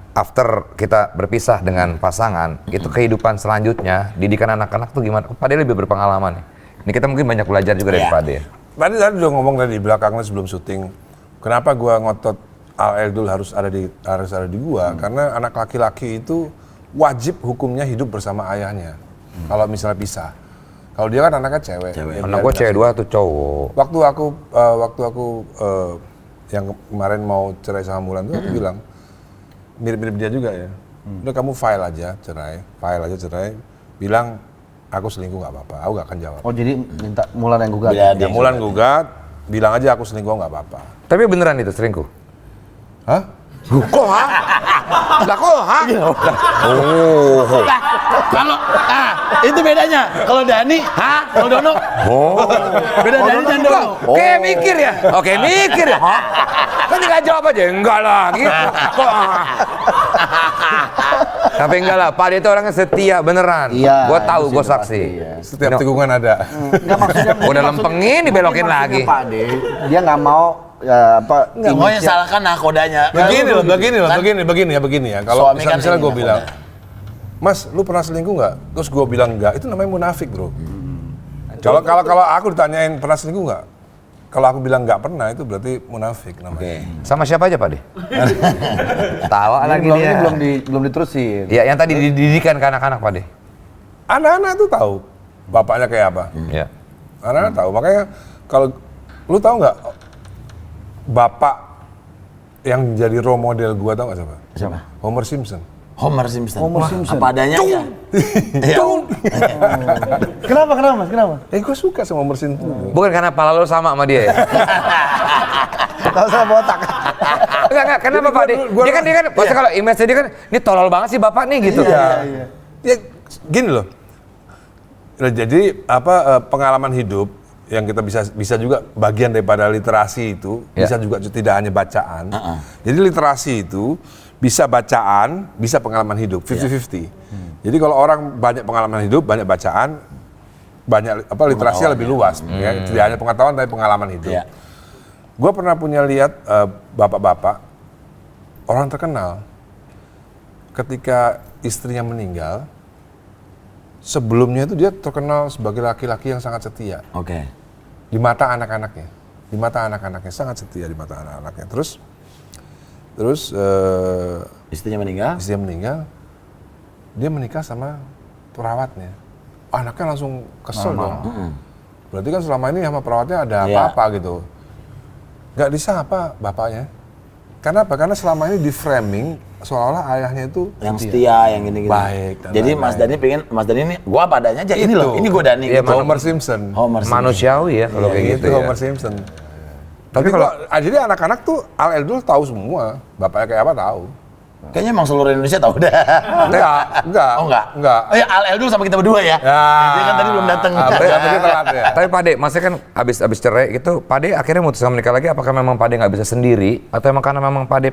After kita berpisah dengan pasangan, itu kehidupan selanjutnya, didikan anak-anak tuh gimana? Pak De lebih berpengalaman nih. Ini kita mungkin banyak belajar juga dari Iya. Pak De. Tadi udah ngomong tadi di belakangnya sebelum syuting. Kenapa gua ngotot Al Eldul harus ada di gua? Karena anak laki-laki itu wajib hukumnya hidup bersama ayahnya. Kalau misalnya pisah. Kalau dia kan anaknya cewek. Ya, Anak gue cewek 2 tuh cowok. Waktu aku yang kemarin mau cerai sama Mulan tuh aku bilang mirip-mirip dia juga ya. Udah kamu file aja cerai, bilang aku selingkuh nggak apa-apa, aku nggak akan jawab. Oh jadi minta Mulan yang gugat? Iya, Ya Mulan gugat, bilang aja aku selingkuh nggak apa-apa. Tapi beneran itu selingkuh? Hah? Kok ha? Lah kok ha? Oh. Kalau itu bedanya. Kalau Dani, kalau Dono. Beda Dani dan Dono. Oke mikir ya? Oke mikir ya? Kan tinggal jawab aja, enggak lah gitu. Kok Tapi enggak lah, Pak De itu orangnya setia beneran. Iya. Gua tahu, itu gua sih udah saksi. pasti, iya. Setiap tikungan ada. Enggak maksudnya. Udah lempengin dibelokin Maksudnya lagi. Pak De, dia nggak mau Nggak mau yang salahkan nakodanya. Begini ya. Kalau Suami kan misalnya ini gue bilang, nakoda. Mas, lu pernah selingkuh nggak? Terus gue bilang nggak, itu namanya munafik, bro. Kalau aku ditanyain pernah selingkuh nggak? Kalau aku bilang nggak pernah, itu berarti munafik namanya. Sama siapa aja Pak De? Tawa lagi ini dia. belum diterusin. Ya yang tadi dididikan ke anak-anak Pak De. Anak-anak tuh tahu bapaknya kayak apa. Iya. Anak-anak tahu. Makanya kalau lu tahu nggak, bapak yang jadi role model gua tahu nggak siapa? Siapa? Homer Simpson. Homer Simpson. Homer Simpson. Apa adanya ya? Kenapa Mas? Kenapa? Gue suka sama Homer Simpson. Bukan karena pala lo sama dia ya? Tahu saya botak. Enggak, kenapa Pak De? Dia kan, maksudnya kalau image dia kan, ini tolol banget sih bapak nih gitu. Iya. Ya gini loh. Nah, jadi pengalaman hidup yang kita bisa juga bagian daripada literasi itu, bisa juga tidak hanya bacaan. Jadi literasi itu bisa bacaan, bisa pengalaman hidup, 50-50. Jadi kalau orang banyak pengalaman hidup, banyak bacaan, banyak literasinya lebih luas, ya. Tidak hanya pengetahuan tapi pengalaman hidup. Iya. Gue pernah punya lihat bapak-bapak orang terkenal ketika istrinya meninggal, sebelumnya itu dia terkenal sebagai laki-laki yang sangat setia. Oke. Di mata anak-anaknya, sangat setia di mata anak-anaknya. Terus Istrinya meninggal? dia menikah sama perawatnya. Anaknya langsung kesel dong. Berarti kan selama ini sama perawatnya ada apa-apa gitu. Nggak disapa bapaknya. Kenapa? Karena selama ini di framing seolah-olah ayahnya itu Yang setia, yang gini-gini. Baik, dan Jadi lain-lain. Mas Dani ini, gua apa adanya aja. Ini loh, ini gua Dani. Iya, gitu. Homer Simpson. Homer Simpson. Manusiawi ya kalau kayak gitu ya. Homer Simpson. Tapi Tapi kalau jadi anak-anak tuh Al Eldul tahu semua, bapaknya kayak apa tahu. Kayaknya emang seluruh Indonesia tahu dah. Enggak. Oh enggak? Enggak. Oh ya, Al Eldul sama kita berdua ya? Dia kan tadi belum datang. Tadi telat ya. Tapi Pak De, maksudnya kan abis cerai gitu, Pak De akhirnya memutuskan menikah lagi. Apakah memang Pak De nggak bisa sendiri, atau emang karena memang Pak De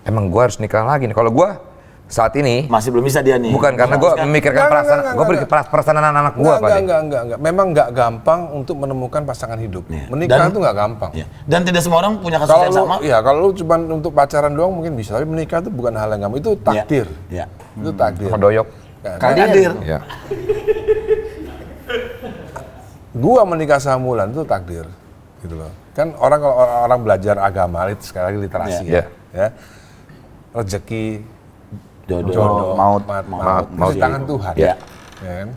emang gue harus nikah lagi nih? Kalau gue saat ini Masih belum bisa dia nih. bukan karena gue memikirkan perasaan, gue berpikir perasaan anak-anak gue Pak De. Enggak. Memang enggak gampang untuk menemukan pasangan hidup. Menikah itu enggak gampang. Iya. Dan tidak semua orang punya kasus Kalau yang sama. kalau lu cuma untuk pacaran doang mungkin bisa, tapi menikah itu bukan hal yang gampang. Itu takdir. Iya. Itu takdir. Sama doyok. Kadir. Ya. Gua menikah sama Mulan itu takdir, gitu loh. Kan kalau orang belajar agama, itu sekali lagi literasi Iya. ya. Rezeki, Jodoh. maut di tangan Tuhan. Iya. Ya kan?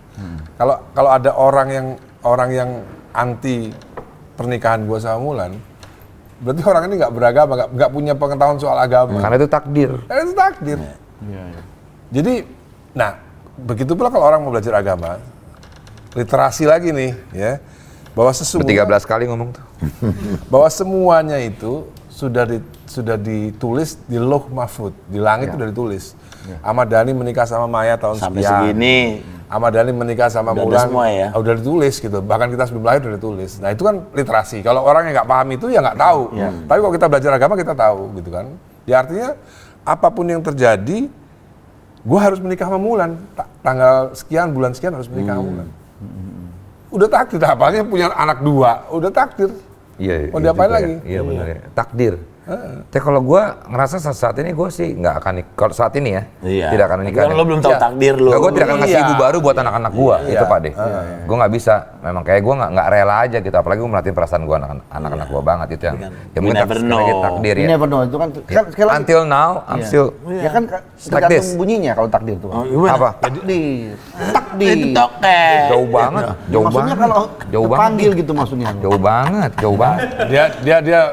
Kalau ada orang yang anti pernikahan gua sama Mulan, berarti orang ini nggak beragama, nggak punya pengetahuan soal agama. Karena itu takdir. Karena itu takdir. Jadi, nah begitu pula kalau orang mau belajar agama, literasi lagi nih, ya, bahwa sesungguhnya 13 kali ngomong tuh. bahwa semuanya itu sudah ditulis di Lauh Mahfud, di langit sudah ditulis. Ahmad Dhani menikah sama Maya tahun Sampai sekian. segini. Ahmad Dhani menikah sama Udah ada Mulan, semua ya? udah ditulis gitu. Bahkan kita sebelum lahir udah ditulis. Nah itu kan literasi. Kalau orang yang nggak paham itu ya nggak tahu. Tapi kalau kita belajar agama kita tahu gitu kan. Ya artinya apapun yang terjadi, gue harus menikah sama Mulan. Tanggal sekian, bulan sekian harus menikah sama Mulan. Udah takdir, apalagi punya anak 2, udah takdir. Iya. Mau diapain lagi? Iya benar ya. Takdir. Tapi kalau gue ngerasa saat ini gue sih nggak akan kalau saat ini ya, Iya. tidak akan nikah. Lo belum tahu takdir lo. Gue tidak akan ngasih Iya. ibu baru buat anak-anak gue, Iya. itu Pak De. Gue nggak bisa, memang kayak gue nggak rela aja gitu. Apalagi gue merhatiin perasaan gue anak-anak gue banget itu yang. Ya We mungkin never sekali lagi know. takdir You ya. never know itu kan. Sekali lagi. Until now, I'm still Ya kan like this. tergantung bunyinya kalau takdir tuh. Apa? Takdir. Takdir. Itu toket. Jauh banget, jauh Maksudnya banget. kalau Jauh banget. terpanggil gitu maksudnya. Jauh banget, jauh banget.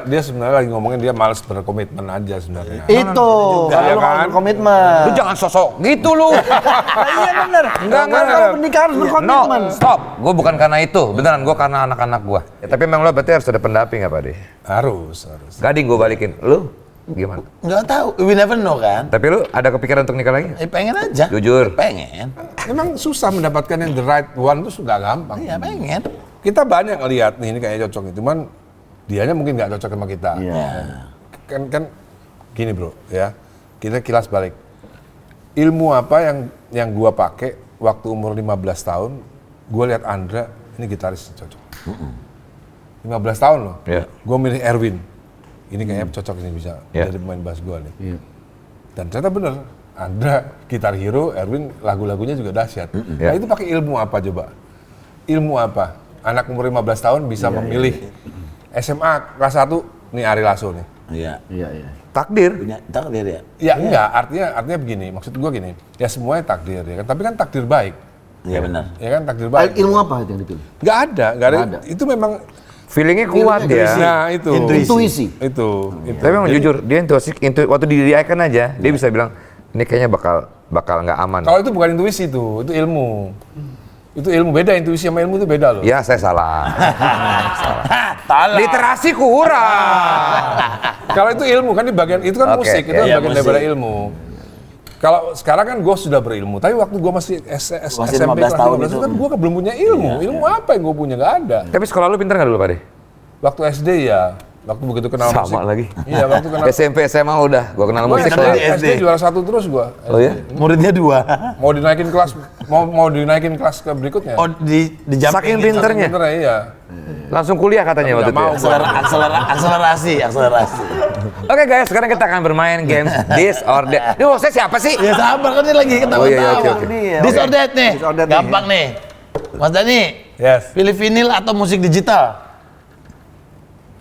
Dia sebenarnya lagi ngomongin dia malas berkomitmen aja sebenarnya. Itu. Kalau ya lu kan? komitmen. Lu jangan sosok gitu lu. Iya bener. Enggak. Kalau pernikahan harus berkomitmen. No, stop. Gue bukan karena itu, beneran gue karena anak-anak gue. Ya, tapi memang lo berarti harus ada pendamping ya Pak De? Harus. Gading gue balikin. Lu gimana? Nggak tahu, we never know kan. Tapi lu ada kepikiran untuk nikah lagi? Pengen aja. Jujur. Pengen. Memang susah mendapatkan yang the right one tuh nggak gampang. Iya pengen. Kita banyak ngelihat nih ini kayaknya cocok nih, cuman dianya mungkin nggak cocok sama kita. Iya. Kan gini bro ya, kita kilas balik. Ilmu apa yang gua pakai waktu umur 15 tahun, gua lihat Andra ini gitaris cocok. 15 tahun loh. Iya. Gua milih Erwin. Ini kayaknya cocok ini bisa Iya. jadi pemain bass gua nih. Iya. Dan ternyata bener, Andra gitar hero, Erwin lagu-lagunya juga dahsyat. Nah Iya. itu pakai ilmu apa coba? Ilmu apa? Anak umur 15 tahun bisa memilih SMA kelas 1, nih Ari Lasso nih. Iya. Iya, iya. Takdir. Punya takdir ya. Ya enggak, artinya begini, maksud gua gini, ya semuanya takdir ya kan, tapi kan takdir baik. Iya benar. Ya kan takdir baik. Ilmu apa itu yang dipilih? Nggak ada. Nggak ada. Itu memang Feelingnya kuat ya. nah itu. Intuisi. Itu. Tapi memang jujur, dia waktu di icon aja, dia bisa bilang, ini kayaknya bakal nggak aman. Kalau itu bukan intuisi itu ilmu. Itu ilmu beda, intuisi sama ilmu itu beda loh. Ya saya salah. Talah. Literasi kurang. Kalau itu ilmu kan di bagian itu kan Oke, musik, itu iya, bagian musik. daripada ilmu. Kalau sekarang kan gue sudah berilmu, tapi waktu gue masih Masih SMP 15 kelas tahun 15 itu. kan gue belum punya ilmu. Ilmu apa yang gue punya? Nggak ada. Tapi sekolah lu pinter nggak dulu Pak De? Waktu SD ya, waktu begitu kenal musik. Sama lagi. Iya, waktu kenal. SMP SMA udah, gua kenal Gue musik kenal lah. di SD juara 1 terus gue. Oh ya? Muridnya 2. Mau dinaikin kelas, mau dinaikin kelas ke berikutnya. Oh di jam Saking pinternya. Bener ya, iya. Langsung kuliah katanya waktu itu. Nggak ya? mau. akselerasi. Oke guys, sekarang kita akan bermain games This or That. Ini hostnya siapa sih? Ya sabar kan ini lagi ketawa-tawa. Oh, iya, oke, oke. This or that nih. This or that nih. Gampang nih. Mas Dani, Yes. pilih vinil atau musik digital?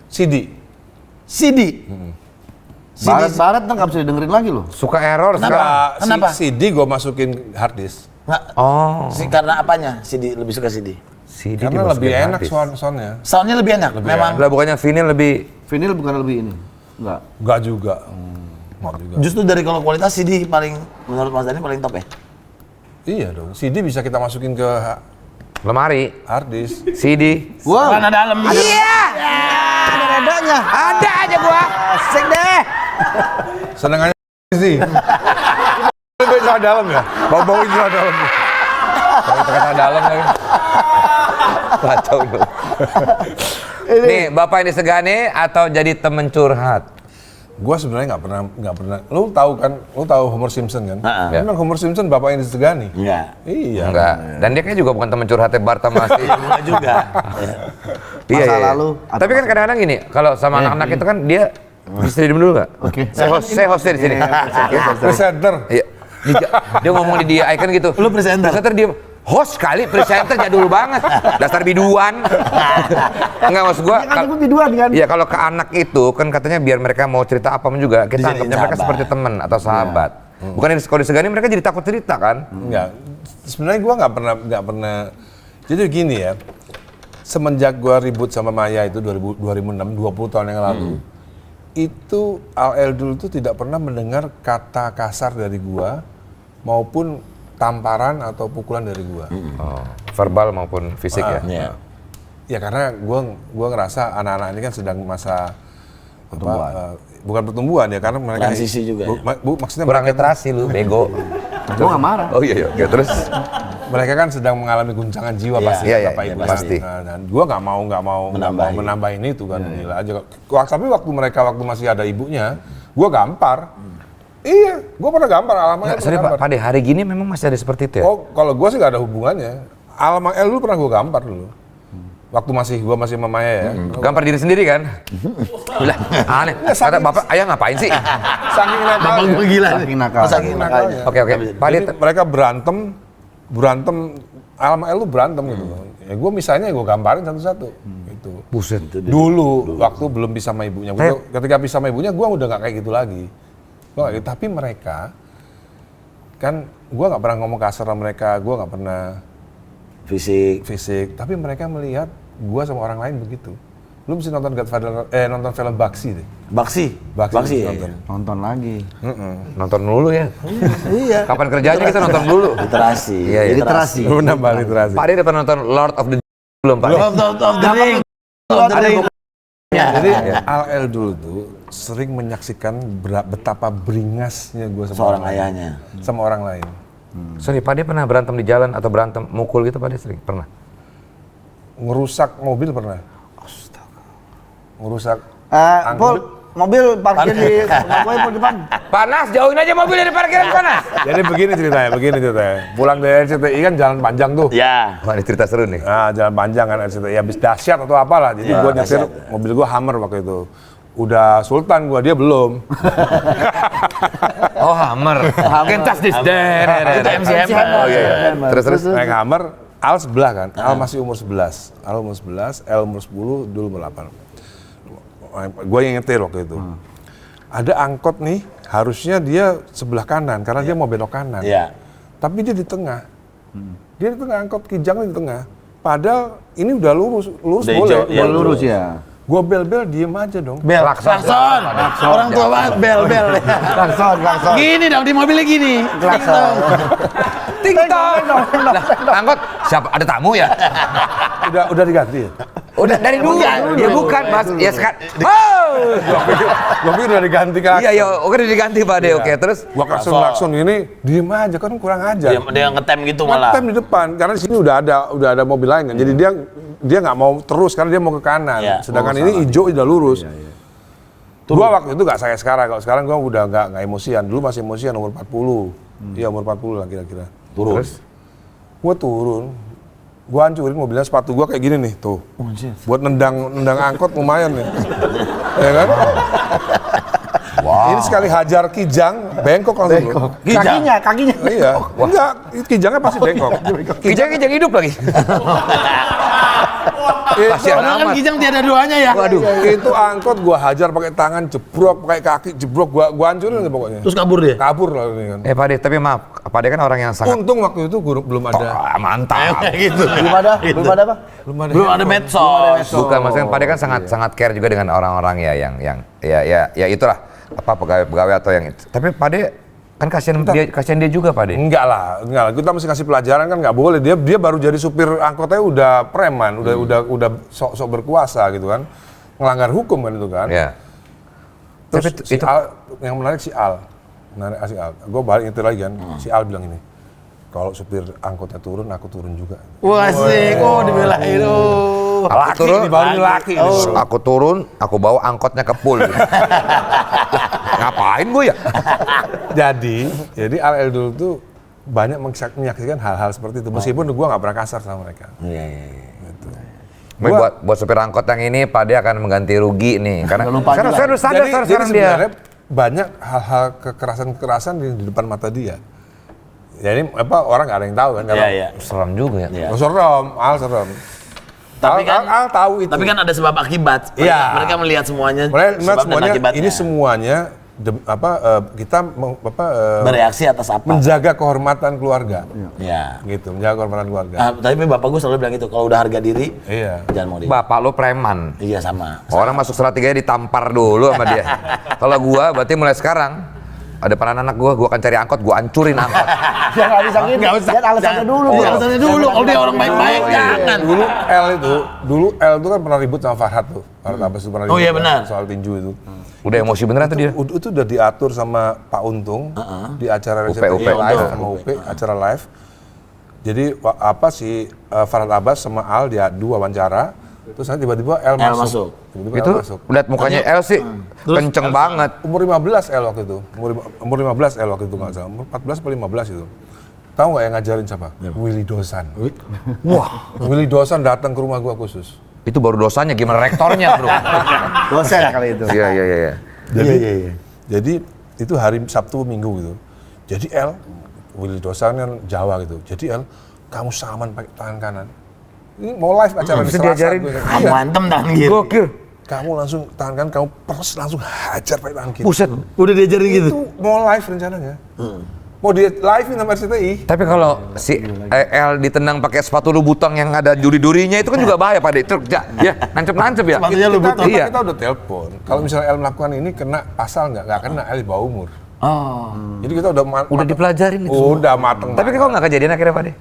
CD. CD. Barat ntar nggak bisa didengerin lagi loh. Suka error sekarang. Nah, Kenapa? CD gue masukin hard disk. Nggak, Oh, karena apanya? CD lebih suka CD. CD Karena dimasukin lebih enak harddisk. soundnya. Soundnya lebih enak. Memang. Lah bukannya vinyl lebih Vinyl bukan lebih ini. Enggak. Enggak juga. Enggak juga. Justru dari kalau kualitas CD paling menurut Mas Dani paling top ya. Iya dong. CD bisa kita masukin ke lemari, hard disk. CD. Wow. Karena dalam. Iya. Ada redanya. Ada aja gua. Asik deh. Senengannya sih. Itu celana dalam ya? Bau-bau celana dalam. Kalau kata dalam lagi. Kacau lu. Nih, Bapak yang disegani atau jadi temen curhat? Gua sebenarnya nggak pernah. Lu tahu Homer Simpson kan? Heeh. Memang Homer Simpson bapak yang disegani. Enggak. Iya. Enggak. Dan dia kan juga bukan temen curhatnya Barta masih. Enggak juga. Masa lalu atau Tapi kan kadang-kadang gini, kalau sama anak-anak itu kan dia bisa diem dulu nggak? Oke. Saya hostnya di sini. Presenter. Iya. Dia ngomong di dia icon gitu. Lu presenter. Presenter dia host kali, presenter jadul banget. Dasar biduan. Enggak maksud gua. kan itu biduan kan? Iya kalau ke anak itu kan katanya biar mereka mau cerita apa pun juga kita Dijadiin anggapnya mereka sahabat. seperti teman atau sahabat. Bukan kalau disegani mereka jadi takut cerita kan? Enggak. Sebenarnya gua nggak pernah. Jadi gini ya. Semenjak gua ribut sama Maya itu 2006, 20 tahun yang lalu. Itu Al dulu tuh tidak pernah mendengar kata kasar dari gua maupun tamparan atau pukulan dari gua. Oh, verbal maupun fisik ya. Iya. Ya karena gua ngerasa anak-anak ini kan sedang masa bukan pertumbuhan ya karena mereka Transisi juga ya? maksudnya Kurang mereka, literasi lu, bego. Gua nggak marah. Oh iya, iya. Terus mereka kan sedang mengalami guncangan jiwa Iya, pasti iya, Bapak iya, Ibu pasti. kan. Nah, dan gua nggak mau menambahin itu kan gila aja. Tapi waktu masih ada ibunya, gua gampar. Iya, gua pernah gampar alamatnya. nggak, sorry Pak, Pak De, hari gini memang masih ada seperti itu ya? Oh, kalau gua sih nggak ada hubungannya. Alamat L dulu pernah gua gampar dulu. Waktu gua masih sama Maya ya. Gampar diri sendiri kan? Lah, aneh. Kata bapak, ayah ngapain sih? Saking Bapak nakalnya. gue gila. Saking nakal. Saking nakalnya. Oke. Pak Jadi Ade, mereka berantem, Al sama El lu berantem gitu. Ya gue misalnya gue gambarin satu-satu. Gitu. buset. Dulu waktu belum bisa sama ibunya. Ketika bisa sama ibunya gue udah nggak kayak gitu lagi. Gua nggak gitu. Tapi mereka kan gue nggak pernah ngomong kasar sama mereka. Gue nggak pernah fisik. Tapi mereka melihat gue sama orang lain begitu. Lu mesti nonton nonton film Baksi deh. Baksi Baksi ya. nonton. Nonton lagi. Nonton dulu ya. Iya. Kapan kerjanya kita nonton dulu. Literasi. Iya, iya. Literasi. Lu nambah literasi. Pak Ade udah pernah nonton Lord of the belum Pak Ade? Lord of the Ring. Jadi Al dulu tuh sering menyaksikan betapa beringasnya gue sama Seorang orang lain. ayahnya. Sama orang lain. Sorry, Pak Ade pernah berantem di jalan atau berantem mukul gitu Pak Ade sering? Pernah? Ngerusak mobil pernah. Ngerusak Pul, mobil parkir di Pul depan. Panas, jauhin aja mobil dari parkiran panas. Jadi begini ceritanya. Pulang dari RCTI kan jalan panjang tuh. Ya. Wah, ini cerita seru nih. Nah, jalan panjang kan RCTI, habis dahsyat atau apalah. Jadi gua nyetir, dahsyat. mobil gua Hummer waktu itu. Udah Sultan gua, dia belum. Oh, Hammer. Kentas dis. Itu MC Hammer. Oh iya. Terus. Naik Hummer, Al sebelah kan. Al masih umur 11. Al umur 11, El umur 10, dulu umur 8. Gua yang nyetir waktu itu. Ada angkot nih, harusnya dia sebelah kanan karena dia mau belok kanan. Iya. Tapi dia di tengah. Dia di tengah, angkot Kijang di tengah. Padahal ini udah lurus Udah boleh. hijau, iya. Lurus ya. Gua bel-bel diem aja dong. Bel. Klakson. Orang tua banget bel. Klakson. Gini dong di mobilnya gini. Klakson. Ting tong. Lah, angkot siapa? Ada tamu ya? Udah diganti ya? Udah dari dulu. Ya bukan, Mas. Ya sekarang. Oh! Gua pikir udah diganti kan. Iya, oke udah diganti Pak Ade. Oke, terus Gua klakson gini, diem aja kan kurang aja. Dia ngetem gitu malah. Ngetem di depan karena di sini udah ada mobil lain kan. Jadi dia nggak mau terus karena dia mau ke kanan. Iya. Sedangkan ini hijau udah lurus. Gua waktu itu nggak saya sekarang. Kalau sekarang gua udah nggak emosian. Dulu masih emosian umur 40. Iya umur 40 lah kira-kira. Turun. Gua turun. Gua hancurin mobilnya, sepatu gua kayak gini nih tuh. Buat nendang angkot lumayan nih. Ya kan? Ini sekali hajar Kijang, bengkok langsung. Kijang. Kakinya. Iya. Enggak, Kijangnya pasti bengkok. Kijang hidup lagi. Kasihan Soalnya kan amat. Kijang tiada duanya ya. Waduh. Itu angkot gua hajar pakai tangan, jebrok, pakai kaki, jebrok, gua hancurin pokoknya. Terus kabur dia. Kabur lah ini kan. Pak Ade, tapi maaf, Pak Ade kan orang yang sangat Untung waktu itu guru belum ada. mantap. Kayak gitu. Belum ada apa? Belum ada medsos. Bukan, maksudnya Pak Ade kan sangat care juga dengan orang-orang ya yang ya itulah apa pegawai atau yang itu. Tapi Pak Ade kan kasihan dia juga Pak Ade. Enggak lah. Kita mesti kasih pelajaran kan nggak boleh. Dia baru jadi supir angkotnya udah preman, udah sok berkuasa gitu kan. Ngelanggar hukum kan itu kan. Ya. Terus Tapi si Al, yang menarik si Al. Gue balik nyetir lagi kan. Si Al bilang ini, kalau supir angkotnya turun, aku turun juga. Wah asik. Oh dibelain. Oh. Laki, dibawain laki. Aku turun, aku bawa angkotnya ke pool. Ngapain gue ya? Jadi Al dulu tuh banyak menyaksikan hal-hal seperti itu. Meskipun gue nggak pernah kasar sama mereka. Iya. Gitu. Buat supir angkot yang ini, Pak Ade akan mengganti rugi nih. Karena lupa saya udah sadar Jadi sekarang dia. sebenarnya banyak hal-hal kekerasan di depan mata dia. Jadi orang nggak ada yang tahu kan? Iya. Serem juga ya. Iya. Oh, serem, Al serem. Tapi kan Al tahu itu. Tapi kan ada sebab akibat. Iya. Mereka melihat semuanya. Mereka sebab dan semuanya akibatnya. ini semuanya kita bereaksi atas apa? menjaga kehormatan keluarga. Iya. Gitu, menjaga kehormatan keluarga. Tapi bapak gue selalu bilang gitu, kalau udah harga diri, Iya. jangan mau dia. Bapak lo preman. Iya sama. Orang masuk Salatiga ditampar dulu sama dia. Kalau gua berarti mulai sekarang ada depan anak gua akan cari angkot, gua hancurin angkot. Ya nggak bisa gitu. Lihat alasannya dulu. Oh, alasannya dulu. Kalau dia orang baik-baik, jangan. Dulu L itu kan pernah ribut sama Farhad tuh. Farhad Abbas itu pernah ribut. Oh iya, kan, benar. soal tinju itu. Udah emosi beneran tuh dia. Itu udah diatur sama Pak Untung di acara UP. live sama UP, acara live. Jadi Farhad Abbas sama Al diadu wawancara. Terus nanti tiba-tiba L masuk. Tiba-tiba Itu L masuk. lihat mukanya El sih kenceng banget. Umur 15 L waktu itu. Umur 15 L waktu itu nggak salah. Umur 14 atau 15 itu. Tahu nggak yang ngajarin siapa? Willy Dosan. Wah, Willy Dosan datang ke rumah gua khusus. Itu baru dosanya, gimana rektornya bro? Dosen kali itu. Iya. Jadi itu hari Sabtu Minggu gitu. Jadi Willy Dosan kan Jawa gitu. Jadi kamu salaman pakai tangan kanan. Ini mau live acara di bisa Selasa. diajarin. Kamu antem tangan kiri. Gokil. Kamu langsung tangan kanan, kamu peres langsung hajar pakai tangan kiri. Buset. Udah diajarin gitu. Itu mau live rencananya. Mau dia live-in sama RCTI. Tapi kalau si L ditendang pakai sepatu lubutang yang ada duri-durinya itu kan juga bahaya Pak De. Ya, nancep-nancep ya. Sepatunya lubutang. Iya. Kita udah telepon. Kalau misalnya El melakukan ini kena pasal nggak kena, El di bawah umur. Oh. Jadi kita udah Udah dipelajarin itu. Udah mateng. Tapi kok nggak kejadian akhirnya Pak De?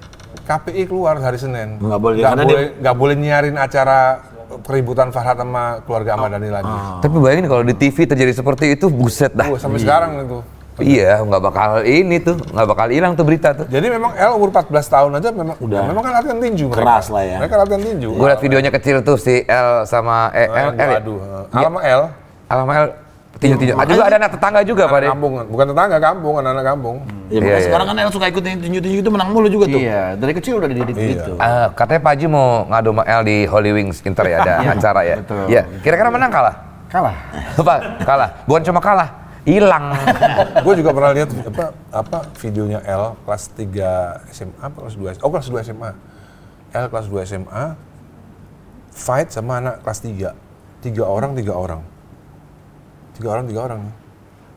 KPI keluar hari Senin. Nggak boleh, karena dia- nggak boleh nyiarin acara keributan Farhad sama keluarga Ahmad Dhani lagi. Tapi bayangin kalau di TV terjadi seperti itu, buset dah. Sampai sekarang itu. Iya, nggak bakal ini tuh, nggak bakal hilang tuh berita tuh. Jadi memang El umur 14 tahun aja memang memang kan latihan tinju mereka. Keras lah ya. Mereka latihan tinju. Gue liat videonya kecil tuh si L sama L ya? Aduh. Alama El. Alama L tinju-tinju. Juga ada anak tetangga juga Pak De. Kampung, bukan tetangga kampung, anak-anak kampung. Ya, makanya sekarang kan El suka ikut tinju-tinju itu menang mulu juga tuh. Iya, dari kecil udah dididik gitu. Katanya Pak Haji mau ngadu sama L di Holy Wings Inter ya, ada acara ya. betul. Iya, kira-kira menang kalah? Kalah. Apa? Kalah. Bukan cuma kalah, hilang. Gue juga pernah lihat apa videonya El kelas 3 SMA apa kelas 2 SMA. Oh, kelas 2 SMA. El kelas 2 SMA fight sama anak kelas 3. 3 orang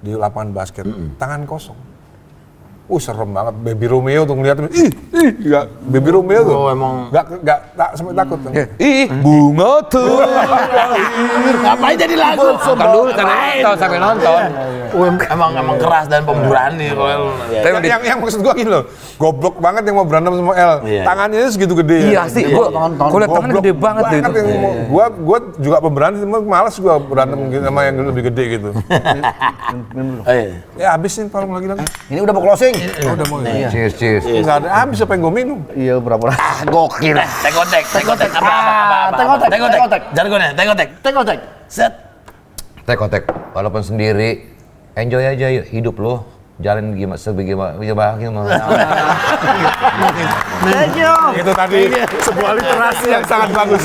di lapangan basket. Tangan kosong. Serem banget. Baby Romeo tuh ngeliatin. Enggak, Baby Romeo tuh. Oh, emang. Enggak sampai takut. Bunga tuh. Ngapain jadi lagu? Nonton dulu, sambil nonton. Emang keras dan pemberani kalau El. Yang maksud gua gini loh, goblok banget yang mau berantem sama El. Iya. Tangannya segitu gede. Iya sih, gue liat tangannya gede banget tuh itu. Yang gua juga pemberani, cuma malas gua berantem sama yang lebih gede gitu. Ya habisin paling lagi. Ini udah mau closing. Udah mau ya. Cheers. Enggak ada habis apa yang gua minum. Iya, berapa? Gokil. Tekotek. Tekotek. Jargonnya, tekotek. Set. Tek-tek, walaupun sendiri, enjoy aja yuk hidup lo. Jalan gimana, sebagaimana. Thank you. Itu tadi sebuah literasi yang sangat bagus.